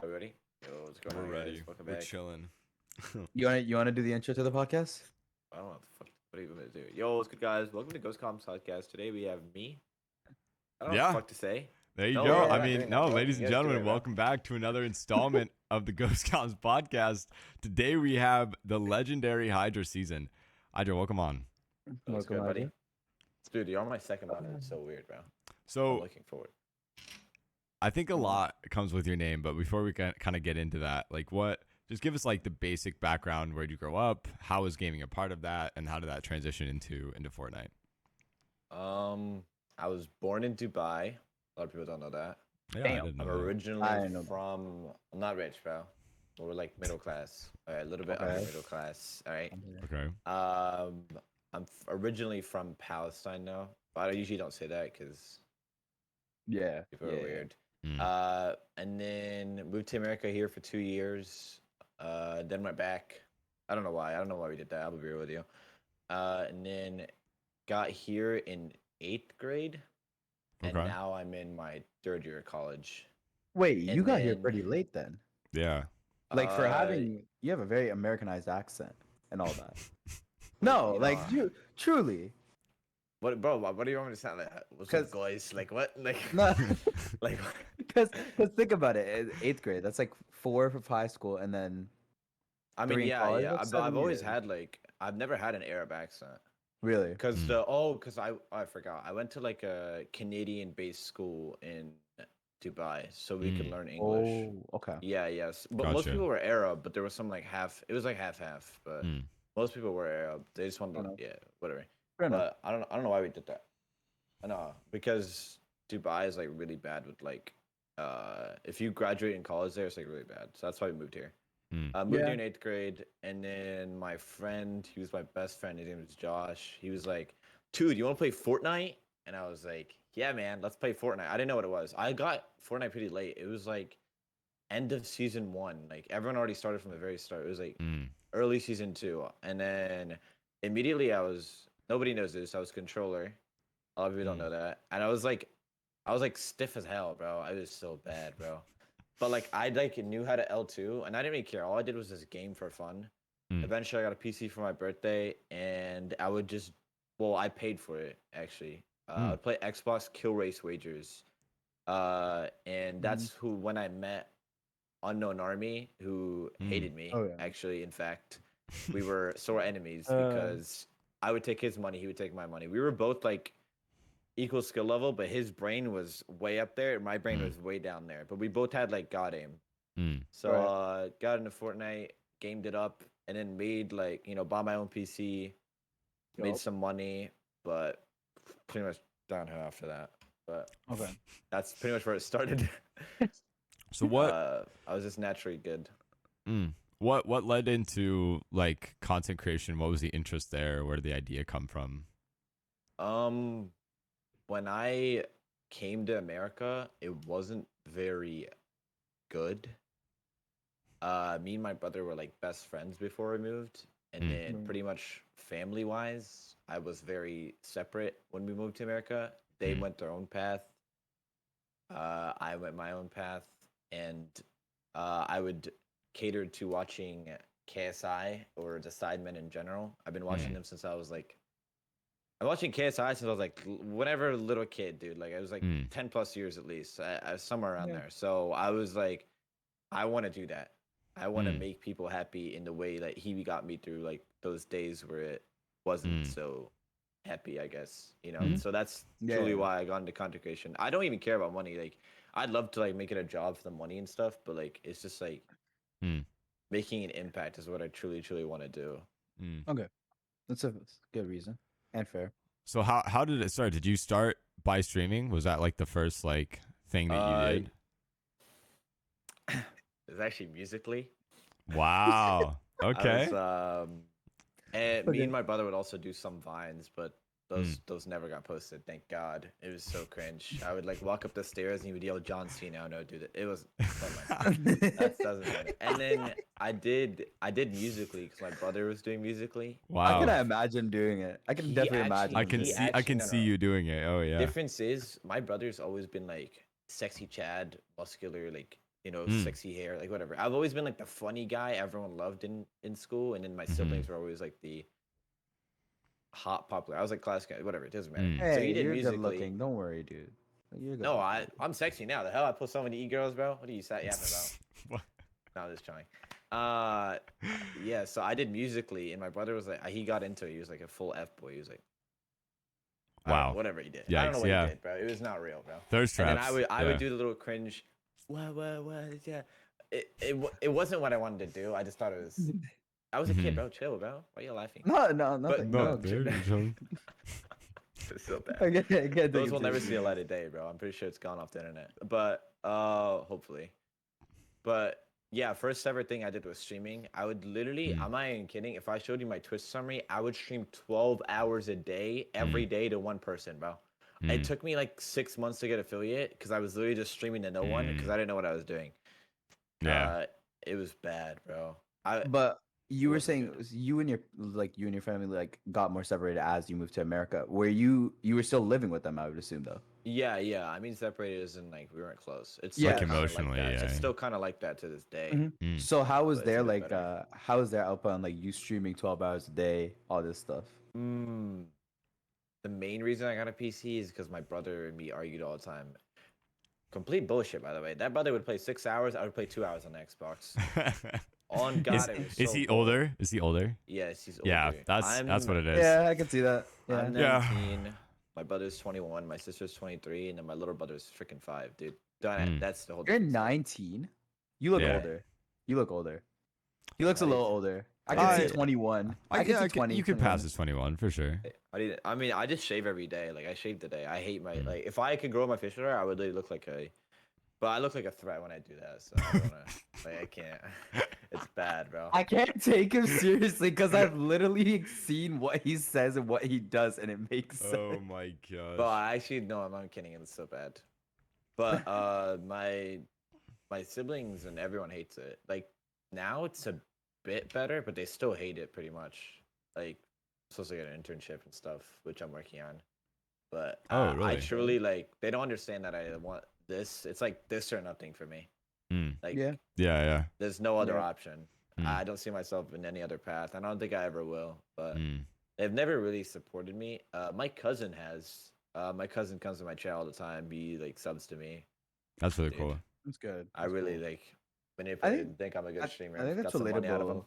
Are we ready? Yo, what's going We're on, ready. guys? Welcome We're back. chilling. You wanna do the intro to the podcast? I don't know what the fuck. What are you gonna do? Yo, what's good, guys? Welcome to GhostComms podcast. Today we have me. I don't know what the Yeah, fuck to say. there you No, go. we're I not mean, doing that, no, bro. ladies You and guys do gentlemen, it, bro. welcome back to another installment of the GhostComms podcast. Today we have the legendary HydraSZN. Hydra, welcome on. What's Welcome, good, buddy? Hydra. Dude, you're on my second one. It's so weird, bro. I'm So looking forward. I think a lot comes with your name, but before we kind of get into that, just give us like the basic background. Where did you grow up? How was gaming a part of that? And how did that transition into Fortnite? I was born in Dubai. A lot of people don't know that. Yeah, I Damn. didn't I'm know that. originally I know that. from. I'm not rich, bro. We're like middle class. All right, a little bit Okay. under middle class. All right. Okay. I'm originally from Palestine, though, but I usually don't say that because Yeah. people are weird. Mm. And then moved to America here for 2 years. Then went back. I don't know why. I don't know why we did that. I'll be real with you. And then got here in 8th grade, and Okay. now I'm in my 3rd year of college. Wait, you And got here then- pretty late then. Yeah. Like for Uh, you have a very Americanized accent and all that. No, You like know, truly. What, bro? What do you want me to sound like? What's up, 'Cause- guys? Like what? Like, No, like. because think about it. 8th grade, that's like 4 for high school, and then I mean, 3 in yeah, college. yeah. That's I've 7 always years. had I've never had an Arab accent. Really. Cause I forgot. I went to like a Canadian-based school in Dubai, so we could learn English. Oh, okay. Yeah, yes. But most Gotcha. people were Arab, but there was some like half. It was like half, but Mm. most people were Arab. They just wanted Fair to, enough. yeah, whatever. Fair enough. But I don't know why we did that. I know because Dubai is like really bad with like, if you graduate in college there, it's like really bad. So that's why we moved here. Mm. Moved Yeah. here in 8th grade, and then my friend, he was my best friend. His name was Josh. He was like, "Dude, you want to play Fortnite?" And I was like, "Yeah, man, let's play Fortnite." I didn't know what it was. I got Fortnite pretty late. It was like end of season 1. Like everyone already started from the very start. It was like Mm. early season 2, and then immediately nobody knows this. I was controller. A lot of people don't know that, and I was like stiff as hell, bro. I was so bad, bro. But like I like knew how to L2, and I didn't really care. All I did was just game for fun. Mm. Eventually, I got a PC for my birthday, and I would just I paid for it actually. I'd play Xbox Kill Race Wagers, and that's who when I met Unknown Army, who hated me. Oh, yeah. Actually, in fact, we were sore enemies because I would take his money, he would take my money. We were both like equal skill level, but his brain was way up there and my brain was way down there. But we both had like god aim. Mm. So got into Fortnite, gamed it up, and then made like, bought my own PC, made Yup. some money, but pretty much downhill after that. But Okay. that's pretty much where it started. So what? I was just naturally good. What led into like content creation? What was the interest there? Where did the idea come from? When I came to America, it wasn't very good. Me and my brother were like best friends before we moved, and then pretty much family wise, I was very separate when we moved to America. They went their own path. I went my own path, and I would cater to watching KSI or the Sidemen in general. I've been watching them since I was like. I'm watching KSI since I was like whenever little kid, dude. Like I was like 10 plus years at least, I was somewhere around there. So I was like, I want to do that. I want to make people happy in the way that he got me through like those days where it wasn't so happy, I guess. So that's truly why I got into content creation. I don't even care about money. Like I'd love to like make it a job for the money and stuff, but like it's just like making an impact is what I truly want to do. Okay. That's a good reason and fair. So how did it start? Did you start by streaming? Was that like the first like thing that you did? It's actually musically. Wow. Okay. And me and my brother would also do some vines, but those never got posted. Thank God. It was so cringe. I would like walk up the stairs and he would yell John Cena. No, dude, it was. That doesn't matter. And then I did musically because my brother was doing musically. Wow. I can imagine doing it. I can He definitely actually- imagine. I can see you doing it. Oh yeah. Difference is my brother's always been like sexy Chad, muscular, like sexy hair, like whatever. I've always been like the funny guy everyone loved in school, and then my siblings were always like the hot popular. I was like class guy, whatever. It doesn't matter. So Hey, he did you're good musically. looking. Don't worry, dude. You're good No, looking. I'm sexy now. The hell, I put so many e-girls, bro. What are you yapping about? What? No, just trying. Yeah. So I did musically, and my brother was like, he got into it. He was like a full F boy. He was like, I don't know, Wow. whatever he did. I don't know Yikes, what yeah. he did, bro. It was not real, bro. Thirst And then traps. I would yeah. do the little cringe. What? Yeah. It wasn't what I wanted to do. I just thought it was. I was a kid, bro. Chill, bro. Why are you laughing? No, But nothing. No, No, dude. chill. you're chilling. It's so bad. I get it. Those will never see a light of day, bro. I'm pretty sure it's gone off the internet. But hopefully. But yeah, first ever thing I did was streaming. I would literally, I'm not even kidding. If I showed you my Twitch summary, I would stream 12 hours a day, every day to one person, bro. It took me like 6 months to get affiliate because I was literally just streaming to no one because I didn't know what I was doing. Yeah. It was bad, bro. But you were wasn't saying good. you and your family like got more separated as you moved to America. Were you were still living with them? I would assume though. Yeah. I mean, separated isn't like we weren't close. It's Yeah. still Like kinda emotionally, that. yeah. It's still kind of like that to this day. Mhm. So how was But it's a their bit like better. how was their output on like you streaming 12 hours a day, all this stuff? The main reason I got a PC is because my brother and me argued all the time. Complete bullshit, by the way. That brother would play 6 hours. I would play 2 hours on the Xbox. On God, it was is so he boring. older? Is he older? Yes, he's older. Yeah, that's what it is. Yeah, I can see that. Yeah. I'm Yeah. 19. My brother's 21. My sister's 23, and then my little brother's freaking 5, dude. That's the whole. You're difference. 19. You look Yeah. older. You look older. He looks a Not little even- older. I I can see didn't- 21. I can see 20. You could pass 21. as 21 for sure. I mean, I just shave every day. Like I shave today. I hate my like. If I could grow my facial hair, I would literally look like a. But I look like a threat when I do that. So I don't wanna, like I can't. It's bad, bro. I can't take him seriously because I've literally seen what he says and what he does, and it makes sense. Oh my gosh. But I actually no, I'm not kidding. It's so bad. But my siblings and everyone hates it. Like now it's a bit better, but they still hate it pretty much. Like I'm supposed to get an internship and stuff, which I'm working on. But I really? truly like they don't understand that I want this. It's like this or nothing for me. Like Yeah. there's no other Yeah. option. I don't see myself in any other path. I don't think I ever will. But they've never really supported me. My cousin has. My cousin comes to my chat all the time. He like subs to me. That's really Dude. cool. That's good. I really like think I'm a good streamer. I think Got that's some money out of relatable. him.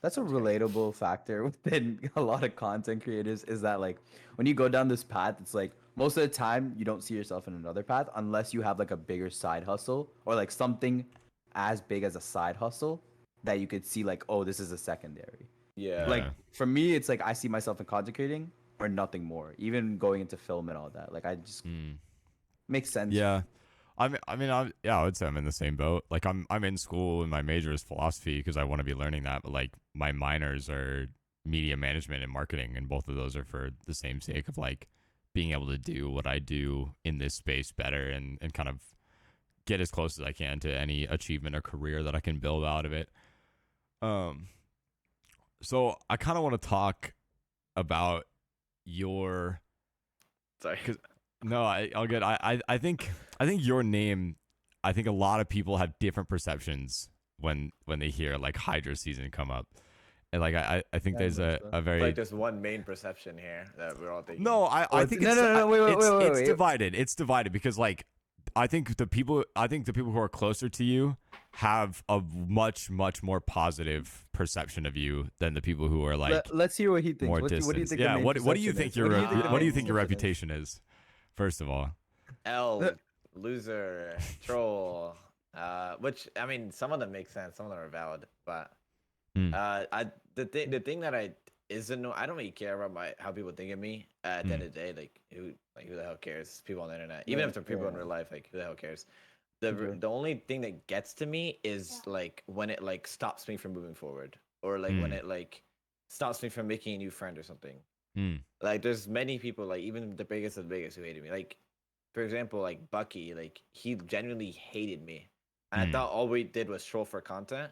That's a relatable factor within a lot of content creators is that like when you go down this path, it's like most of the time you don't see yourself in another path unless you have like a bigger side hustle or like something as big as a side hustle that you could see like, oh, this is a secondary. Yeah. Like for me, it's like I see myself in content creating or nothing more, even going into film and all that. Like I just makes sense. Yeah. I would say I'm in the same boat. Like I'm in school and my major is philosophy because I want to be learning that, but like my minors are media management and marketing, and both of those are for the same sake of like being able to do what I do in this space better and kind of get as close as I can to any achievement or career that I can build out of it. So I kind of want to talk about your Sorry. No, I'll get. I think your name. I think a lot of people have different perceptions when they hear like HydraSZN come up, and like I think Yeah, there's a very Like there's one main perception here that we're all thinking. no. I think it's no, wait, it's wait. divided. It's divided because like I think the people who are closer to you have a much more positive perception of you than the people who are like Let's hear what he thinks. more What do you distance. think? Yeah. the main What do you perception think is? your What do you think the what do you main think your perception is? reputation is? First of all. L, loser, troll. Which I mean, some of them make sense, some of them are valid, but the thing that I don't really care about how people think of me. At the end of the day, like who the hell cares? People on the internet, even if they're people in real life, like who the hell cares? The only thing that gets to me is like when it like stops me from moving forward, or like when it like stops me from making a new friend or something. Like there's many people, like even the biggest of the biggest, who hated me. Like for example, like Bucky, like he genuinely hated me, and I thought all we did was troll for content.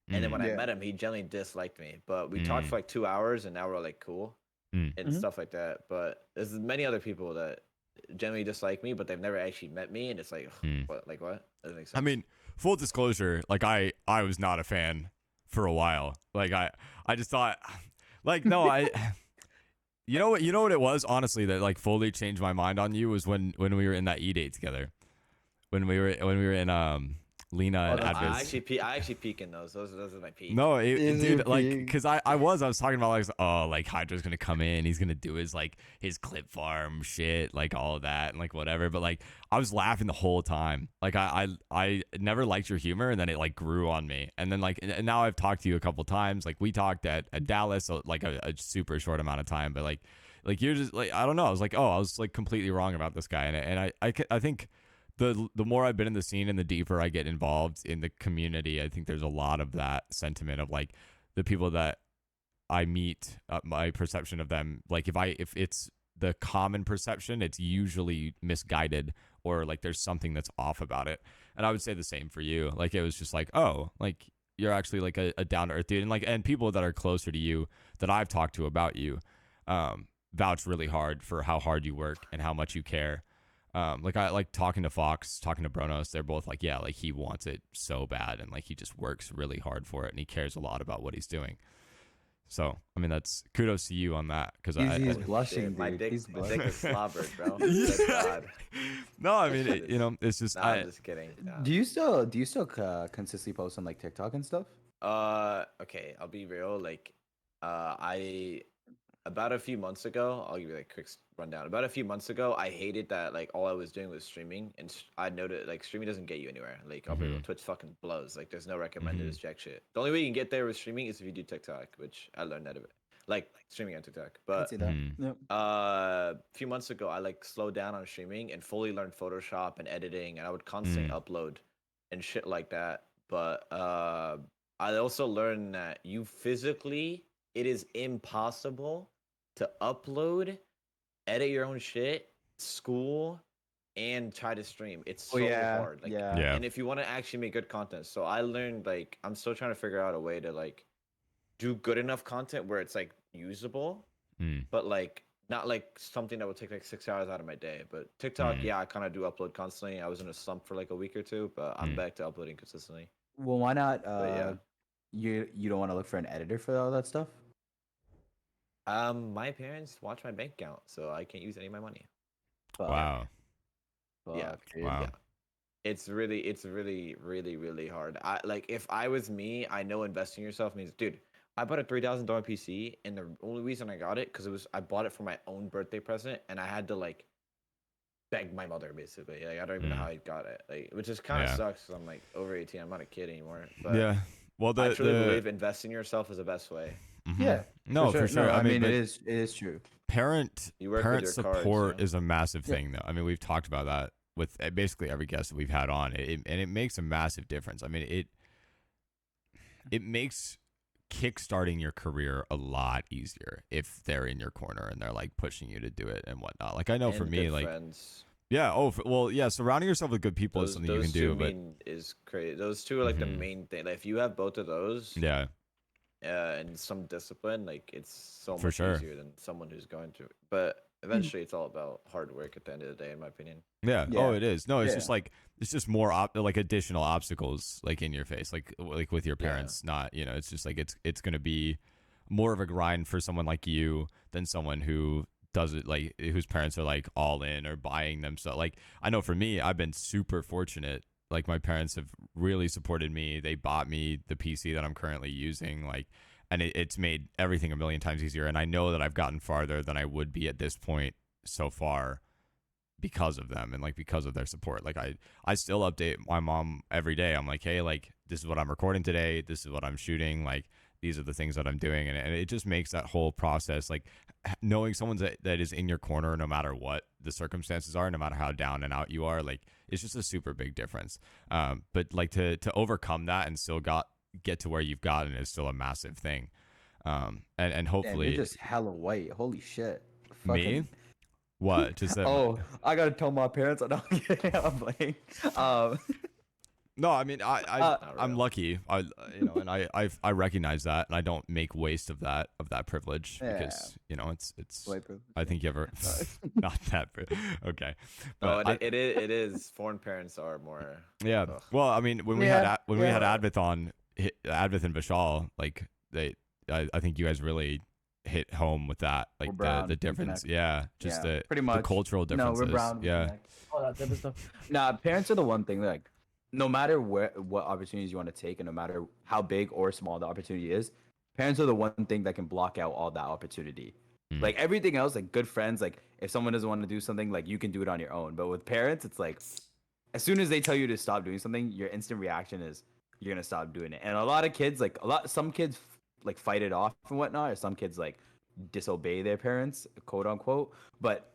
And then when I met him, he genuinely disliked me. But we talked for like 2 hours, and now we're like cool and stuff like that. But there's many other people that generally dislike me, but they've never actually met me, and it's like, what? Like what? Doesn't make sense. I mean, full disclosure, like I was not a fan for a while. Like I just thought, like no, you know what it was honestly that like fully changed my mind on you was when we were in that E-date together, when we were in Lena and that's Advis. I actually peek in those. Those are my peak. No, Is dude, it like, big? cause I was talking about like, oh, like Hydra's gonna come in, he's gonna do his clip farm shit, like all of that and like whatever. But like, I was laughing the whole time. Like, I never liked your humor, and then it like grew on me. And then like, and now I've talked to you a couple times. Like, we talked at Dallas, so, like a super short amount of time, but like you're just like I don't know. I was like, oh, I was like completely wrong about this guy, and I think the more I've been in the scene and the deeper I get involved in the community, I think there's a lot of that sentiment of like the people that I meet, my perception of them, like if it's the common perception, it's usually misguided or like there's something that's off about it. And I would say the same for you. Like it was just like, oh, like you're actually like a down to earth dude, and like and people that are closer to you that I've talked to about you, vouch really hard for how hard you work and how much you care. Like I like talking to Fox, talking to Bronos. They're both like, yeah, like he wants it so bad, and like he just works really hard for it, and he cares a lot about what he's doing. So I mean, that's kudos to you on that because He's Holy blushing, shit, my dude. dick, He's my dick blushing. is slobbered, bro. Good God. no, I mean, you know, it's just Nah, I'm just kidding. Nah. Do you still consistently post on like TikTok and stuff? Okay, I'll be real. Like, I about a few months ago, I'll give you like a quick rundown. About a few months ago, I hated that like all I was doing was streaming, and I noted like streaming doesn't get you anywhere. Like, I'll be real, Twitch fucking blows. Like, there's no recommended as jack shit. The only way you can get there with streaming is if you do TikTok, which I learned that of it. Like streaming on TikTok, I can but see that. Yep. a few months ago, I like slowed down on streaming and fully learned Photoshop and editing, and I would constantly upload and shit like that. But I also learned that it is impossible to upload, edit your own shit, school, and try to stream. It's so hard. Like, Yeah. and if you want to actually make good content, so I learned like I'm still trying to figure out a way to like do good enough content where it's like usable, but like not like something that would take like 6 hours out of my day. But TikTok, yeah, I kind of do upload constantly. I was in a slump for like a week or two, but I'm back to uploading consistently. Well, why not? But yeah, You don't want to look for an editor for all that stuff? my parents watch my bank account, so I can't use any of my money. Wow. Yeah. Fuck, dude. Wow. Yeah. It's really, really, really hard. I like if I was me, I know investing in yourself means, dude. I bought a $3,000 PC, and the only reason I got it because I bought it for my own birthday present, and I had to like beg my mother basically. Like I don't even know how I got it, like which is kind of sucks because I'm like over 18. I'm not a kid anymore. But Yeah. Well, I truly believe investing in yourself is the best way. Yeah. No, for sure. No, I mean, it is true. parent You work with parent your support cards, is a massive thing, though. I mean, we've talked about that with basically every guest that we've had on, and it makes a massive difference. I mean, it makes kickstarting your career a lot easier if they're in your corner and they're like pushing you to do it and whatnot. Like I know for And me, good like friends. yeah, well, yeah, surrounding yourself with good people is something you can do, but Is crazy. Those two are like the main thing. Like, if you have both of those, yeah, and some discipline, like it's so For much sure. easier than someone who's going through it. But eventually, it's all about hard work at the end of the day, in my opinion. yeah. Yeah. Oh, it is. No, it's Yeah. just like it's just more like additional obstacles like in your face, like with your parents. Not it's just like it's gonna be more of a grind for someone like you than someone who does it like whose parents are like all in or buying them. So like I know for me, I've been super fortunate. Like my parents have really supported me. They bought me the PC that I'm currently using. Like, and it's made everything a million times easier. And I know that I've gotten farther than I would be at this point so far because of them and like because of their support. Like I still update my mom every day. I'm like, hey, like this is what I'm recording today. This is what I'm shooting. Like these are the things that I'm doing, and it just makes that whole process like knowing someone that is in your corner no matter what the circumstances are, no matter how down and out you are. Like it's just a super big difference. But like to overcome that and still get to where you've gotten is still a massive thing. And Damn, hopefully you're just hella white. Holy shit. me. What? Just that? Oh, I gotta tell my parents. I'm not kidding. I'm playing. Um, No, I mean, Not I'm real. lucky. And I recognize that, and I don't make waste of that privilege Yeah. because it's. White privilege. I think you ever not that okay, No, but I it is. Foreign parents are more. yeah. Ugh. Well, I mean, when we Yeah, we yeah. had Advith on, Advith and Vishal, like I think you guys really hit home with that, like We're brown. the We difference. connect. Yeah, just Yeah, pretty the much. cultural No, we're differences. brown. We Yeah. connect. All that type of stuff. Nah, parents are the one thing like, no matter what opportunities you want to take, and no matter how big or small the opportunity is, parents are the one thing that can block out all that opportunity. Mm. Like everything else, like good friends, like if someone doesn't want to do something, like you can do it on your own. But with parents, it's like, as soon as they tell you to stop doing something, your instant reaction is you're gonna stop doing it. And a lot of kids, like some kids like fight it off and whatnot, or some kids like disobey their parents, quote unquote. But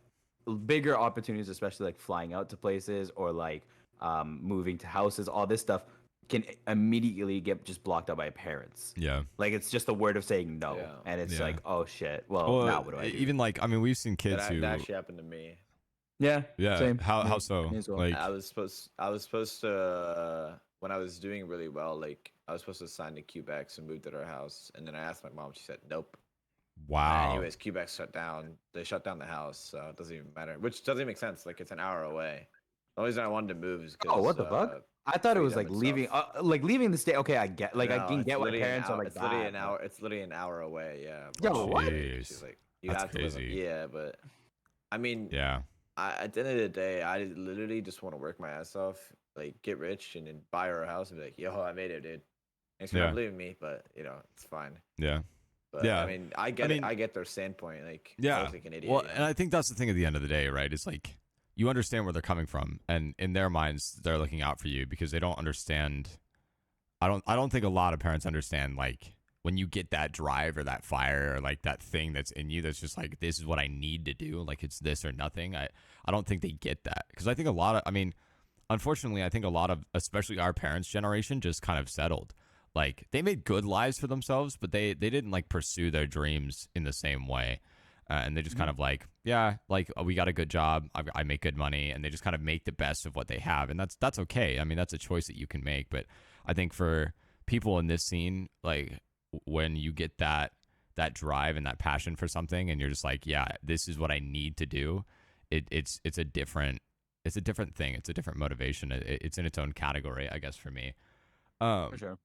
bigger opportunities, especially like flying out to places or like moving to houses, all this stuff can immediately get just blocked out by parents. Yeah. Like it's just a word of saying no, Yeah. and it's Yeah. like, oh shit. Well, Well, now what do I do? even like, I mean, we've seen kids who. That actually happened to me. Yeah. Yeah. Same. How so? Me as well. Like. I was supposed to when I was doing really well, like I was supposed to sign to QBEX and move to their house, and then I asked my mom. She said nope. Wow. Anyways, QBEX shut down. They shut down the house, so it doesn't even matter. Which doesn't even make sense. Like it's an hour away. The only reason I wanted to move is because Oh, what the fuck? I thought it was like freedom and leaving the state. Okay, I get, like, I No, can it's get why literally an parents are hour- like It's literally that, an hour. It's literally an hour away. Yeah. Yo, but what? Jeez. She's like, you That's have to live. crazy. Yeah, but I mean, Yeah. at the end of the day, I literally just want to work my ass off, like get rich, and then buy her a house and be like, yo, I made it, dude. Thanks for Yeah. not believing me, but it's fine. Yeah. But Yeah. I mean, I get their standpoint. Like, I Yeah. look like an idiot. Well, you know? and I think that's the thing at the end of the day, right? It's like you understand where they're coming from, and in their minds, they're looking out for you because they don't understand. I don't think a lot of parents understand, like, when you get that drive or that fire or like that thing that's in you that's just like, this is what I need to do, like it's this or nothing. I don't think they get that, because I think unfortunately, I think a lot of, especially our parents' generation, just kind of settled. Like they made good lives for themselves, but they didn't like pursue their dreams in the same way. And they just kind of like, yeah, like we got a good job, I make good money, and they just kind of make the best of what they have, and that's okay. I mean, that's a choice that you can make. But I think for people in this scene, like when you get that drive and that passion for something, and you're just like, yeah, this is what I need to do. It's a different thing. It's a different motivation. It's in its own category, I guess, for me. For sure.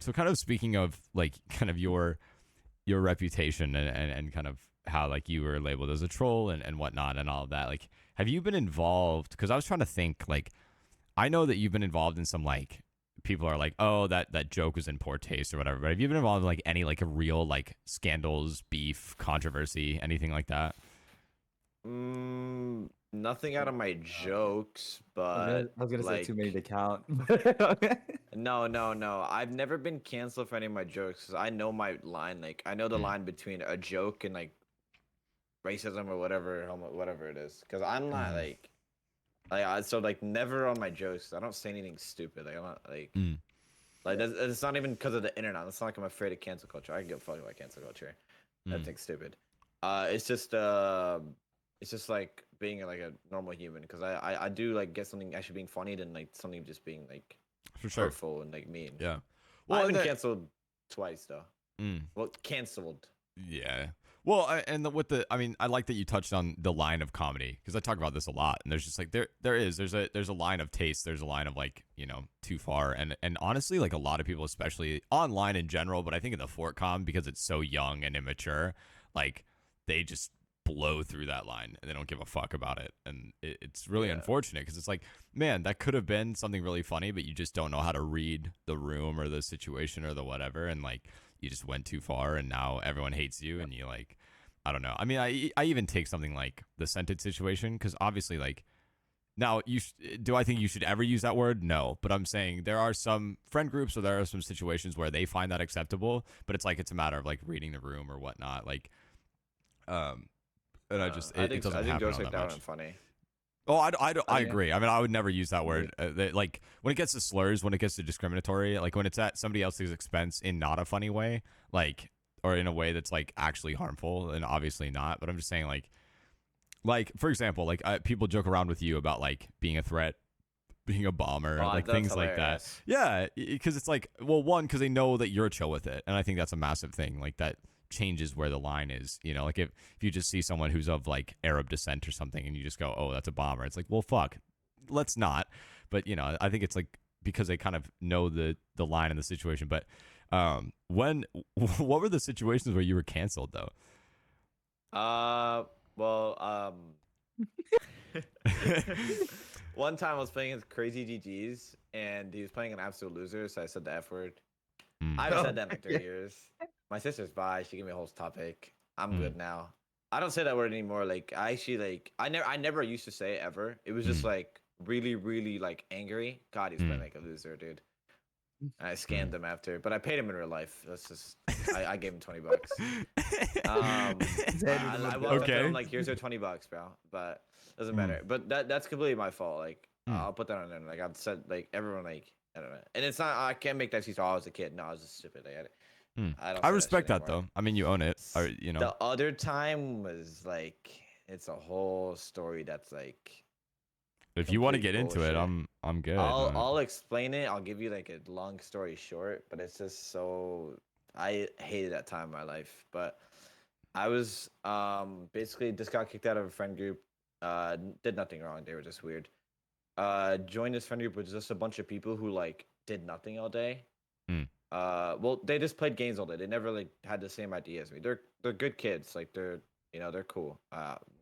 So kind of speaking of like kind of your reputation and kind of how like you were labeled as a troll and whatnot and all of that, like have you been involved? Because I was trying to think, like I know that you've been involved in some, like people are like, oh, that joke was in poor taste or whatever, but have you been involved in like any like a real like scandals, beef, controversy, anything like that? Nothing out of my jokes, I but was gonna say too many to like, count. no. I've never been canceled for any of my jokes because I know my line. Like I know the line between a joke and like racism or whatever it is. Because I'm not so like never on my jokes. I don't say anything stupid. Like I'm not like it's not even because of the internet. It's not like I'm afraid of cancel culture. I can give a fuck about cancel culture. That thing's stupid. It's just like being like a normal human, because I do like get something actually being funny than like something just being like For sure. hurtful and like mean. Yeah. Well, I've and been that- canceled twice though. Well, canceled. Yeah. Well, I mean, I like that you touched on the line of comedy, because I talk about this a lot, and there's just like there's a line of taste, there's a line of like, too far, and honestly, like a lot of people, especially online in general, but I think in the Fort Com, because it's so young and immature, like they just blow through that line and they don't give a fuck about it, and it's really unfortunate, because it's like, man, that could have been something really funny, but you just don't know how to read the room or the situation or the whatever, and like you just went too far, and now everyone hates you, and you like, I don't know. I mean, I even take something like the scented situation, because obviously, like, now do I think you should ever use that word? No, but I'm saying there are some friend groups, or there are some situations where they find that acceptable, but it's like it's a matter of like reading the room or whatnot, like, and I just it doesn't happen jokes all like that that much. aren't funny. Oh, I agree. I mean, I would never use that word. Like when it gets to slurs, when it gets to discriminatory, like when it's at somebody else's expense in not a funny way, like, or in a way that's like actually harmful, and obviously not. But I'm just saying, like for example, like people joke around with you about like being a threat being a bomber, Oh, like that's things like that. hilarious. Yeah, because it's like, well, one, because they know that you're chill with it, and I think that's a massive thing. Like that changes where the line is. You know, like if you just see someone who's of like Arab descent or something, and you just go, oh, that's a bomber. It's like, well, fuck, let's not. But you know, I think it's like because they kind of know the line and the situation. But when what were the situations where you were canceled though? Well, one time I was playing with Crazy GGs, and he was playing an absolute loser, so I said the F word. Mm, I haven't Oh, said that in like 3 yeah. years. My sister's bi. She gave me a whole topic. I'm Mm. good now. I don't say that word anymore. Like I actually like I never used to say it ever. It was just Mm. like really, really like angry. God, he's playing Mm. like a loser, dude. And I Mm. scammed him after, but I paid him in real life. That's just I gave him $20. I walked up to Okay. him like, "Here's your $20, bro." But doesn't Mm. matter. But that's completely my fault. Like Mm. I'll put that on there. Like I've said, like everyone, like I don't know. And it's not. I can't make that excuse. Oh, I was a kid. No, I was just stupid. Mm. I don't I say that shit respect that anymore. though. I mean, you own it, or you know. The other time was like it's a whole story that's like If you want to complete get into it, bullshit. I'm good. I'll explain it. I'll give you like a long story short, but it's just so I hated that time in my life. But I was basically just got kicked out of a friend group. Did nothing wrong. They were just weird. Joined this friend group with just a bunch of people who like did nothing all day. Mm. Well, they just played games all day. They never like had the same idea as me. They're good kids. Like they're cool.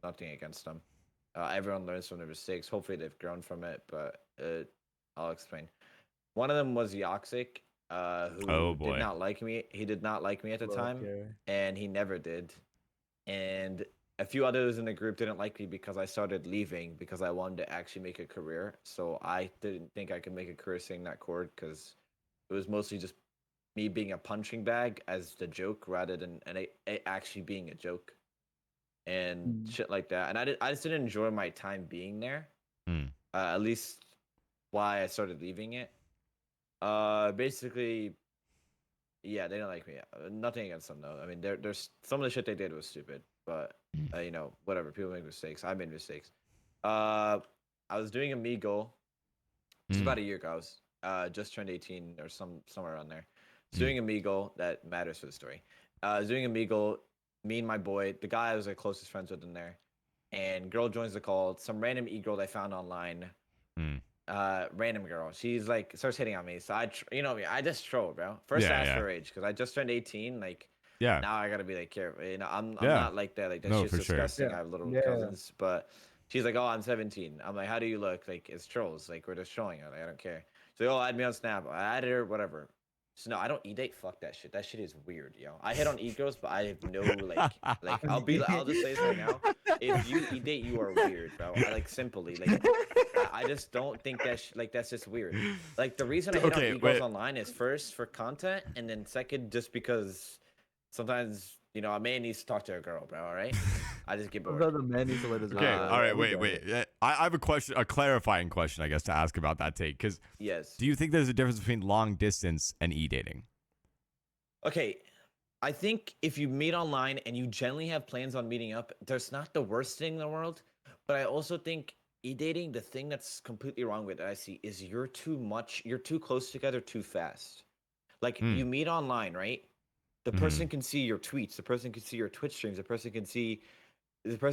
Nothing against them. Everyone learns from their mistakes. Hopefully they've grown from it. But I'll explain. One of them was Yoxic, Oh who did boy. not like me. He did not like me at the time, Okay. and he never did. And a few others in the group didn't like me because I started leaving because I wanted to actually make a career. So I didn't think I could make a career saying that chord because it was mostly just me being a punching bag as the joke rather than it actually being a joke and Mm. shit like that. And I just didn't enjoy my time being there. Mm. At least why I started leaving it. Basically, yeah, they didn't like me. Nothing against them though. I mean, there's some of the shit they did was stupid, but Mm. you know, whatever. People make mistakes. I made mistakes. Uh, I was doing Amigo. It's Mm. about a year ago. I was just turned 18 or somewhere around there. I was Mm. doing Amigo. That matters for the story. I was doing Amigo. Me and my boy, the guy I was like closest friends with in there, and girl joins the call. Some random e-girl I found online. Mm. Random girl. She's like starts hitting on me. So you know me, I just troll, bro. First I Yeah, asked yeah. for her age because I just turned 18. Like Yeah. now I gotta be like careful. You know, I'm Yeah. not like that. Like that No, shit's for sure. disgusting. Yeah. I have little Yeah. cousins, but she's like, oh, I'm 17. I'm like, how do you look? Like it's trolls. Like we're just trolling. I'm like, I don't care. She's like, oh, add me on Snap. I added her, whatever. So no, I don't e-date. Fuck that shit. That shit is weird, yo. I hit on e-girls, but I have no like I'll just say this right now. If you e-date, you are weird, bro. I like simply like I just don't think like that's just weird. Like the reason I hit Okay, on e-girls wait. online is first for content, and then second just because sometimes you know a man needs to talk to a girl, bro. All right, I just get bored. Brother man needs to let his Okay, girl go. all Yeah, right, we wait, get wait. it. Yeah, I have a question, a clarifying question, I guess, to ask about that take. Because Yes. do you think there's a difference between long distance and e-dating? Okay, I think if you meet online and you generally have plans on meeting up, there's not the worst thing in the world. But I also think e-dating, the thing that's completely wrong with it, I see, is you're too close together too fast. Like Mm. you meet online, right? The person can see your tweets, the person can see your Twitch streams, the person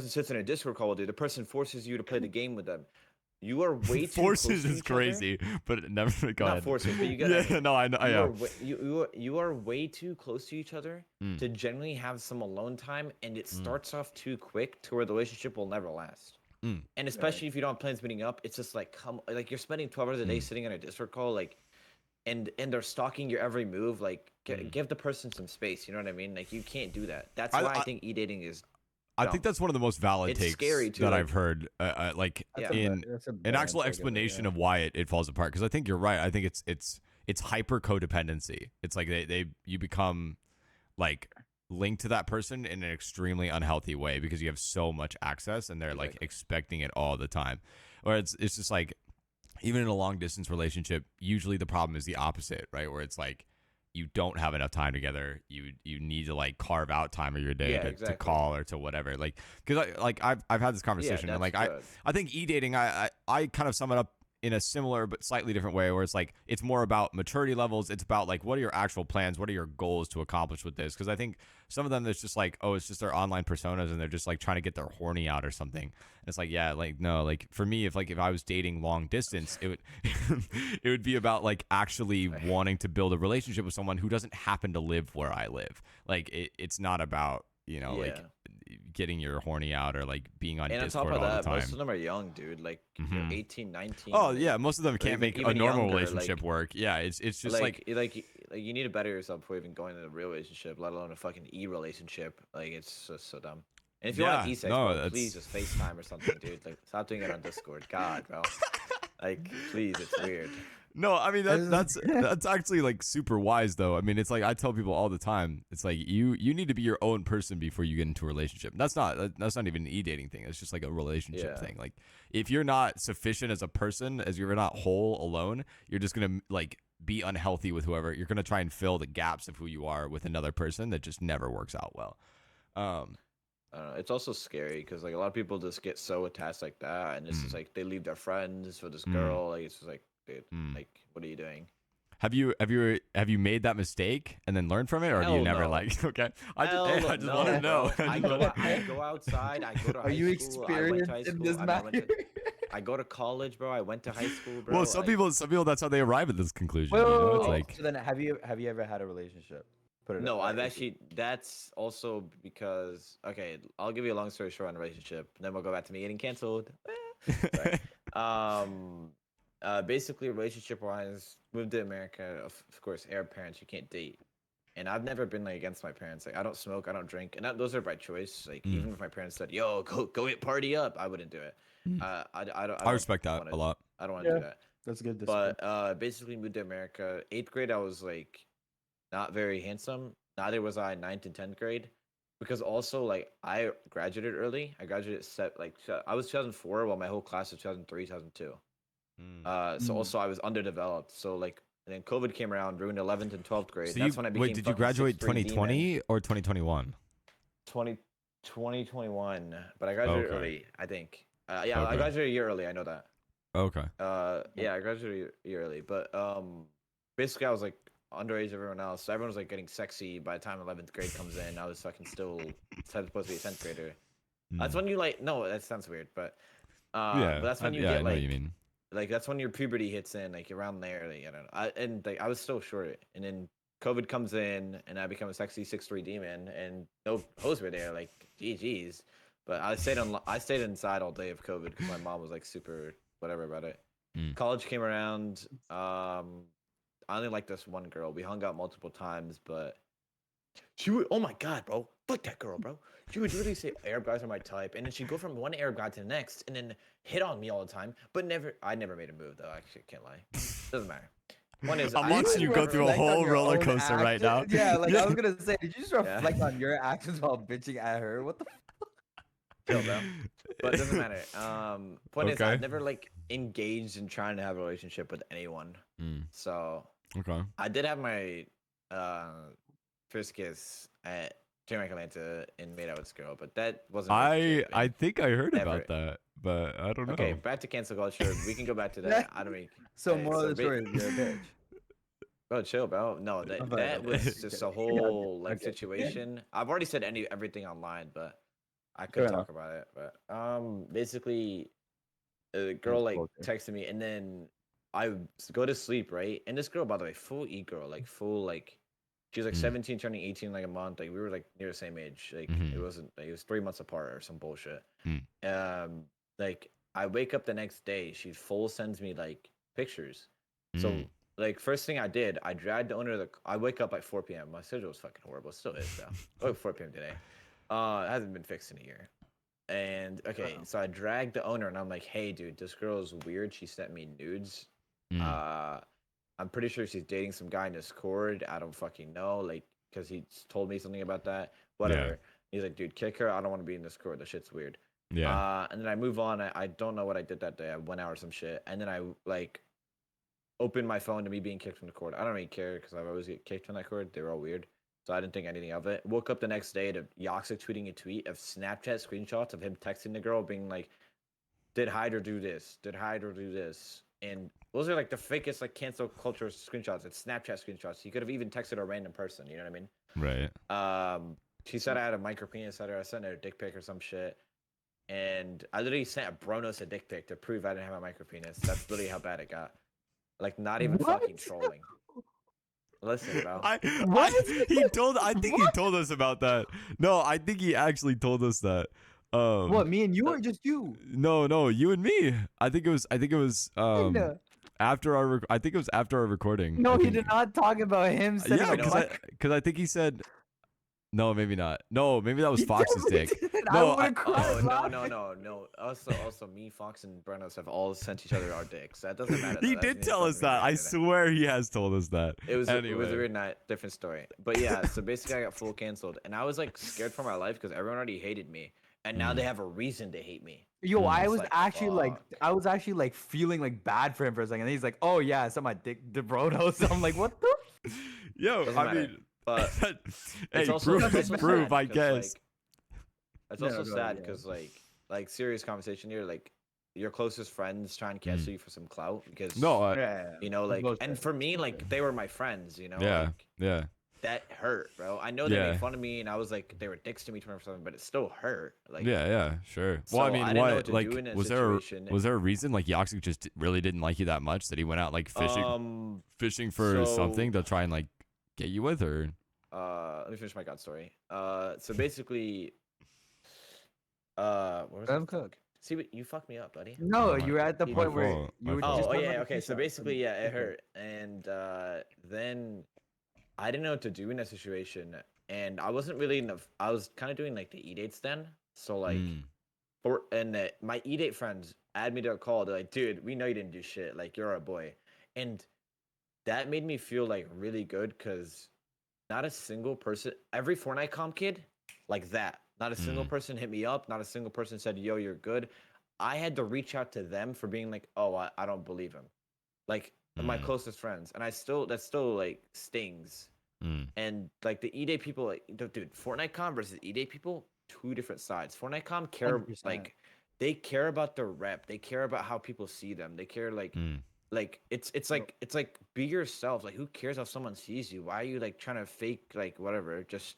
sits in a Discord call with you, the person forces you to play the game with them. You are way too close Forces to is each other. crazy, but it never go Not ahead. forces, but you get Yeah, no, I know. you Yeah. are you are way too close to each other Mm. to generally have some alone time, and it Mm. starts off too quick to where the relationship will never last. Mm. And especially if you don't have plans meeting up, it's just like like you're spending 12 hours a day Mm. sitting on a Discord call, like, and they're stalking your every move. Like, give the person some space. You know what I mean? Like, you can't do that. That's why I think e-dating is. I think that's one of the most valid It's takes scary, too, that like- I've heard. Like Yeah. That's a an better actual take of it, explanation yeah. of why it falls apart. Because I think you're right. I think it's hyper codependency. It's like you become like linked to that person in an extremely unhealthy way because you have so much access and they're like Exactly. expecting it all the time. Or it's just like even in a long distance relationship, usually the problem is the opposite, right? Where it's like you don't have enough time together. You need to like carve out time of your day Yeah, to exactly. call or to whatever. Like because I've had this conversation and that's like good. I think e-dating I kind of sum it up in a similar but slightly different way, where it's like it's more about maturity levels. It's about like what are your actual plans, what are your goals to accomplish with this? Because I think some of them there's just like, oh, it's just their online personas and they're just like trying to get their horny out or something. And it's like, yeah, like no, like for me, if I was dating long distance, it would it would be about like actually wanting to build a relationship with someone who doesn't happen to live where I live. Like it's not about, you know, like getting your horny out or like being on And on Discord top of all the that, time. most of them are young, dude. Like Mhm. 18, 19. Oh yeah, most of them can't make a even normal younger, relationship like work. Yeah, it's just like you need to better yourself before even going into a real relationship, let alone a fucking relationship. Like it's just so dumb. And if you want yeah, to e-sex, no, bro, please just FaceTime or something, dude. Like stop doing it on Discord. God, bro. Like please, it's weird. no, I mean that's actually like super wise though. I mean, it's like I tell people all the time. It's like you need to be your own person before you get into a relationship. That's not even an e-dating thing. It's just like a relationship Yeah. thing. Like if you're not sufficient as a person, as you're not whole alone, you're just gonna like be unhealthy with whoever. You're gonna try and fill the gaps of who you are with another person that just never works out well. It's also scary because like a lot of people just get so attached like that, and it's just like they leave their friends for this girl. Like it's just like, dude, like what are you doing? Have you made that mistake and then learned from it, or do you Hell never no. like? Okay, I Hell just want to know. bro. I go outside. I go to Are high you school. I went to high experienced in school. this I matter? went to. I go to college, bro. I went to high school, bro. Well, some like, people that's how they arrive at this conclusion. Wait, You wait, know, wait, it's wait. like So then, have you ever had a relationship? Put it No, like, I've actually. That's also because. Okay, I'll give you a long story short on a relationship. Then we'll go back to me getting canceled. Sorry. Um. Basically, relationship wise, moved to America. Of course, Arab parents, you can't date. And I've never been like against my parents. Like I don't smoke, I don't drink, and those are by choice. Like even if my parents said, "Yo, go get party up," I wouldn't do it. I I respect that wanna, a lot. I don't want to Yeah. do that. That's good discipline. But basically moved to America. 8th grade, I was like not very handsome. Neither was I 9th and 10th grade, because also like I graduated early. I graduated I was 2004, while my whole class was 2003, 2002. So also I was underdeveloped. So like and then COVID came around, ruined 11th and 12th grade. So That's when I became did you fucking graduate 6'3" demon. 2020 or 2021? 2021, but I graduated Okay. early, I think. Yeah, I Okay. graduated a year early. I know that. Okay. Yeah, I graduated a year early, but basically I was like underage of everyone else. So everyone was like getting sexy by the time 11th grade comes in. I was fucking still supposed to be a 10th grader. That's when you like no, that sounds weird, but Yeah. but that's when you yeah, get I know what you like mean. that's when your puberty hits in, like around there. Like, I don't know. And like I was still short, and then COVID comes in, and I become a sexy 6'3" demon, and no hoes were there. Like, GG's. But I stayed inside all day of COVID because my mom was like super whatever about it. College came around. I only liked this one girl. We hung out multiple times, but she would. Oh my god, bro! Fuck that girl, bro. She would literally say Arab guys are my type, and then she'd go from one Arab guy to the next, and then hit on me all the time. But never, I never made a move though. Actually, can't lie. Doesn't matter. One is I'm I- watching you go through a reflect on whole your roller own coaster right now. actions? Yeah, like I was gonna say, did you just Yeah. reflect on your actions while bitching at her? What the? chill, bro. But it doesn't matter. Point is, Okay. I've never like engaged in trying to have a relationship with anyone. So Okay. I did have my first kiss at Jamaica Atlanta and made out with this girl, but that wasn't. I think I heard Never. about that, but I don't know. Okay, back to cancel culture. We can go back to that. I don't mean. So hey, moral of the ba- story is you're a bitch. Bro, chill, bro. No, that Okay, that okay, was okay, just a okay. whole like Okay. situation. I've already said everything online, but I Fair could talk about it. But basically, a girl like texted me, and then I go to sleep, right? And this girl, by the way, full girl, like full like, she was like 17, turning 18 like a month. Like we were like near the same age. Like it wasn't. Like, it was 3 months apart or some bullshit. Like I wake up the next day, she full sends me like pictures. So like first thing I did, I dragged the owner of the. I wake up at 4 p.m. My schedule was fucking horrible. It still is though. Oh, 4 p.m. today. It hasn't been fixed in a year. And okay, so I dragged the owner and I'm like, hey dude, this girl is weird. She sent me nudes. I'm pretty sure she's dating some guy in Discord. I don't fucking know, like, because he told me something about that. Whatever. Yeah. He's like, dude, kick her. I don't want to be in Discord. The shit's weird. Yeah. And then I move on. I don't know what I did that day. I went out or some shit. And then I like opened my phone to me being kicked from the court. I don't really care because I always get kicked from that court. They were all weird. So I didn't think anything of it. Woke up the next day to Yoxic tweeting a tweet of Snapchat screenshots of him texting the girl being like, did Hydra do this? Did Hydra do this? and those are like the fakest like cancel culture screenshots. It's Snapchat screenshots. He could have even texted a random person. You know what I mean? Right. She said I had a micro penis. I sent her a dick pic or some shit. And I literally sent a Bronos a dick pic to prove I didn't have a micro penis. That's literally how bad it got. Like, not even What? fucking trolling. Listen, bro. I think he What? told us about that. No, I think he actually told us that. What? Me and you, or just you? No, you and me. I think it was Kinda. after our I think it was after our recording. No, I he think. did not talk about him sending Yeah, a No. mic. because I think he said no, maybe not. No, maybe that was He Fox's definitely dick. did. I No, would have cried. Oh no laughing. no. Also, me, Fox, and Bronos have all sent each other our dicks. That doesn't matter. he though. did That's tell us fucking that. I internet. swear he has told us that. It was a Anyway. weird night, different story. But yeah, so basically I got full canceled, and I was like scared for my life because everyone already hated me, and now they have a reason to hate me. Yo, I It's was like, actually like, fuck. I was actually like feeling like bad for him for a second. And he's like, "Oh yeah, I saw my dick, DeBroto." I'm like, "What the?" Yo, Doesn't I matter. mean, But hey, it's also, proof, it's also proof, sad I 'cause, guess. Like, it's No, also go sad ahead, yeah. because like serious conversation here, like your closest friends trying to cancel you for some clout because No, you know, It's like, bullshit. and for me, like they were my friends, you know, yeah, like yeah. that hurt, bro. I know they Yeah. made fun of me, and I was like, they were dicks to me 24/7, but it still hurt. Like, Yeah, sure. Well, I So mean, I didn't know what what, to like, do in that was situation. there a reason, like, Yoxic just really didn't like you that much that he went out, like, fishing for something to try and, like, get you with, or? Let me finish my god story. So basically, what was Let him it? cook. See, but you fucked me up, buddy. No, My- you were at the my point where fault, my you were fault. just Oh, talking yeah, about okay. the So screenshot. basically, yeah, it Okay. hurt, and then I didn't know what to do in that situation, and I wasn't really I was kind of doing like the e-dates then, so like, my e-date friends add me to a call. They're like, "Dude, we know you didn't do shit. Like, you're our boy," and that made me feel like really good because not a single person, every Fortnite comp kid, like that. Not a single person hit me up. Not a single person said, "Yo, you're good." I had to reach out to them for being like, "Oh, I don't believe him." Like my closest friends, and that still like stings. And like the E-Day people, like dude, Fortnite com versus E-Day people, two different sides. Fortnite com care 100%. like they care about their rep. They care about how people see them. They care like it's like be yourself. Like who cares how someone sees you? Why are you like trying to fake like whatever just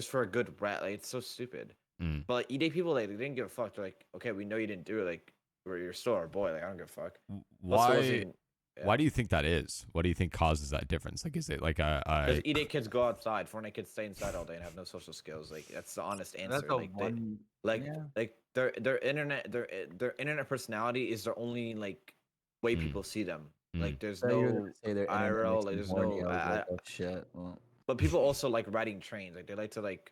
for a good rep? Like it's so stupid. But like E-Day people, like they didn't give a fuck. They're like, okay, we know you didn't do it. Like you're still our boy. Like I don't give a fuck. Plus, it Why? wasn't- Why do you think that is? What do you think causes that difference? Like, is it like Because E-Day kids go outside, Fortnite kids stay inside all day and have no social skills. Like that's the honest answer. That's the Like one. Yeah. like their internet personality is their only like way people see them. Like there's So you were no gonna say their internet IRL. makes Like them there's horny. no. I was like, oh shit. Well, But people also like riding trains. Like they like to like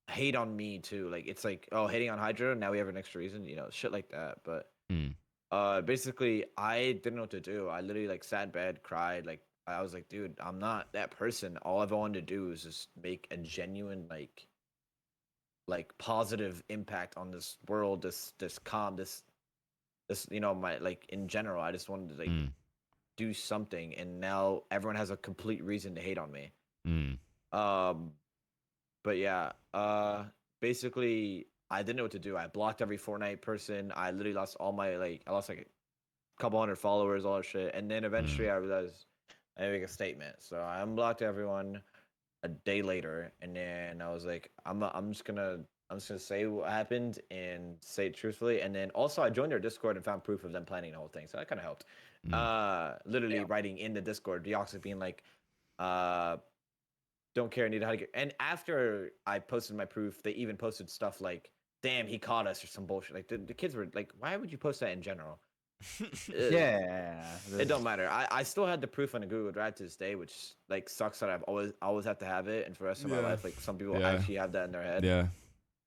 hate on me too. Like it's like, oh, hating on Hydra. Now we have an extra reason. You know, shit like that. But basically, I didn't know what to do. I literally like sat in bed, cried. Like I was like, dude, I'm not that person. All I've wanted to do is just make a genuine like positive impact on this world, this you know, my like in general. I just wanted to like do something, and now everyone has a complete reason to hate on me. But yeah, basically, I didn't know what to do. I blocked every Fortnite person. I literally lost all my I lost like a couple hundred followers, all that shit. And then eventually, I realized I make a statement. So I unblocked everyone a day later, and then I was like, I'm just gonna say what happened and say it truthfully. And then also, I joined their Discord and found proof of them planning the whole thing. So that kind of helped. Literally writing in the Discord, Deoxys being like, don't care, need how to get. And after I posted my proof, they even posted stuff like, damn, he caught us or some bullshit. Like the kids were like, why would you post that in general? yeah. It don't matter. I still had the proof on a Google Drive to this day, which like sucks that I've always have to have it, and for the rest of my life, like some people actually have that in their head. Yeah.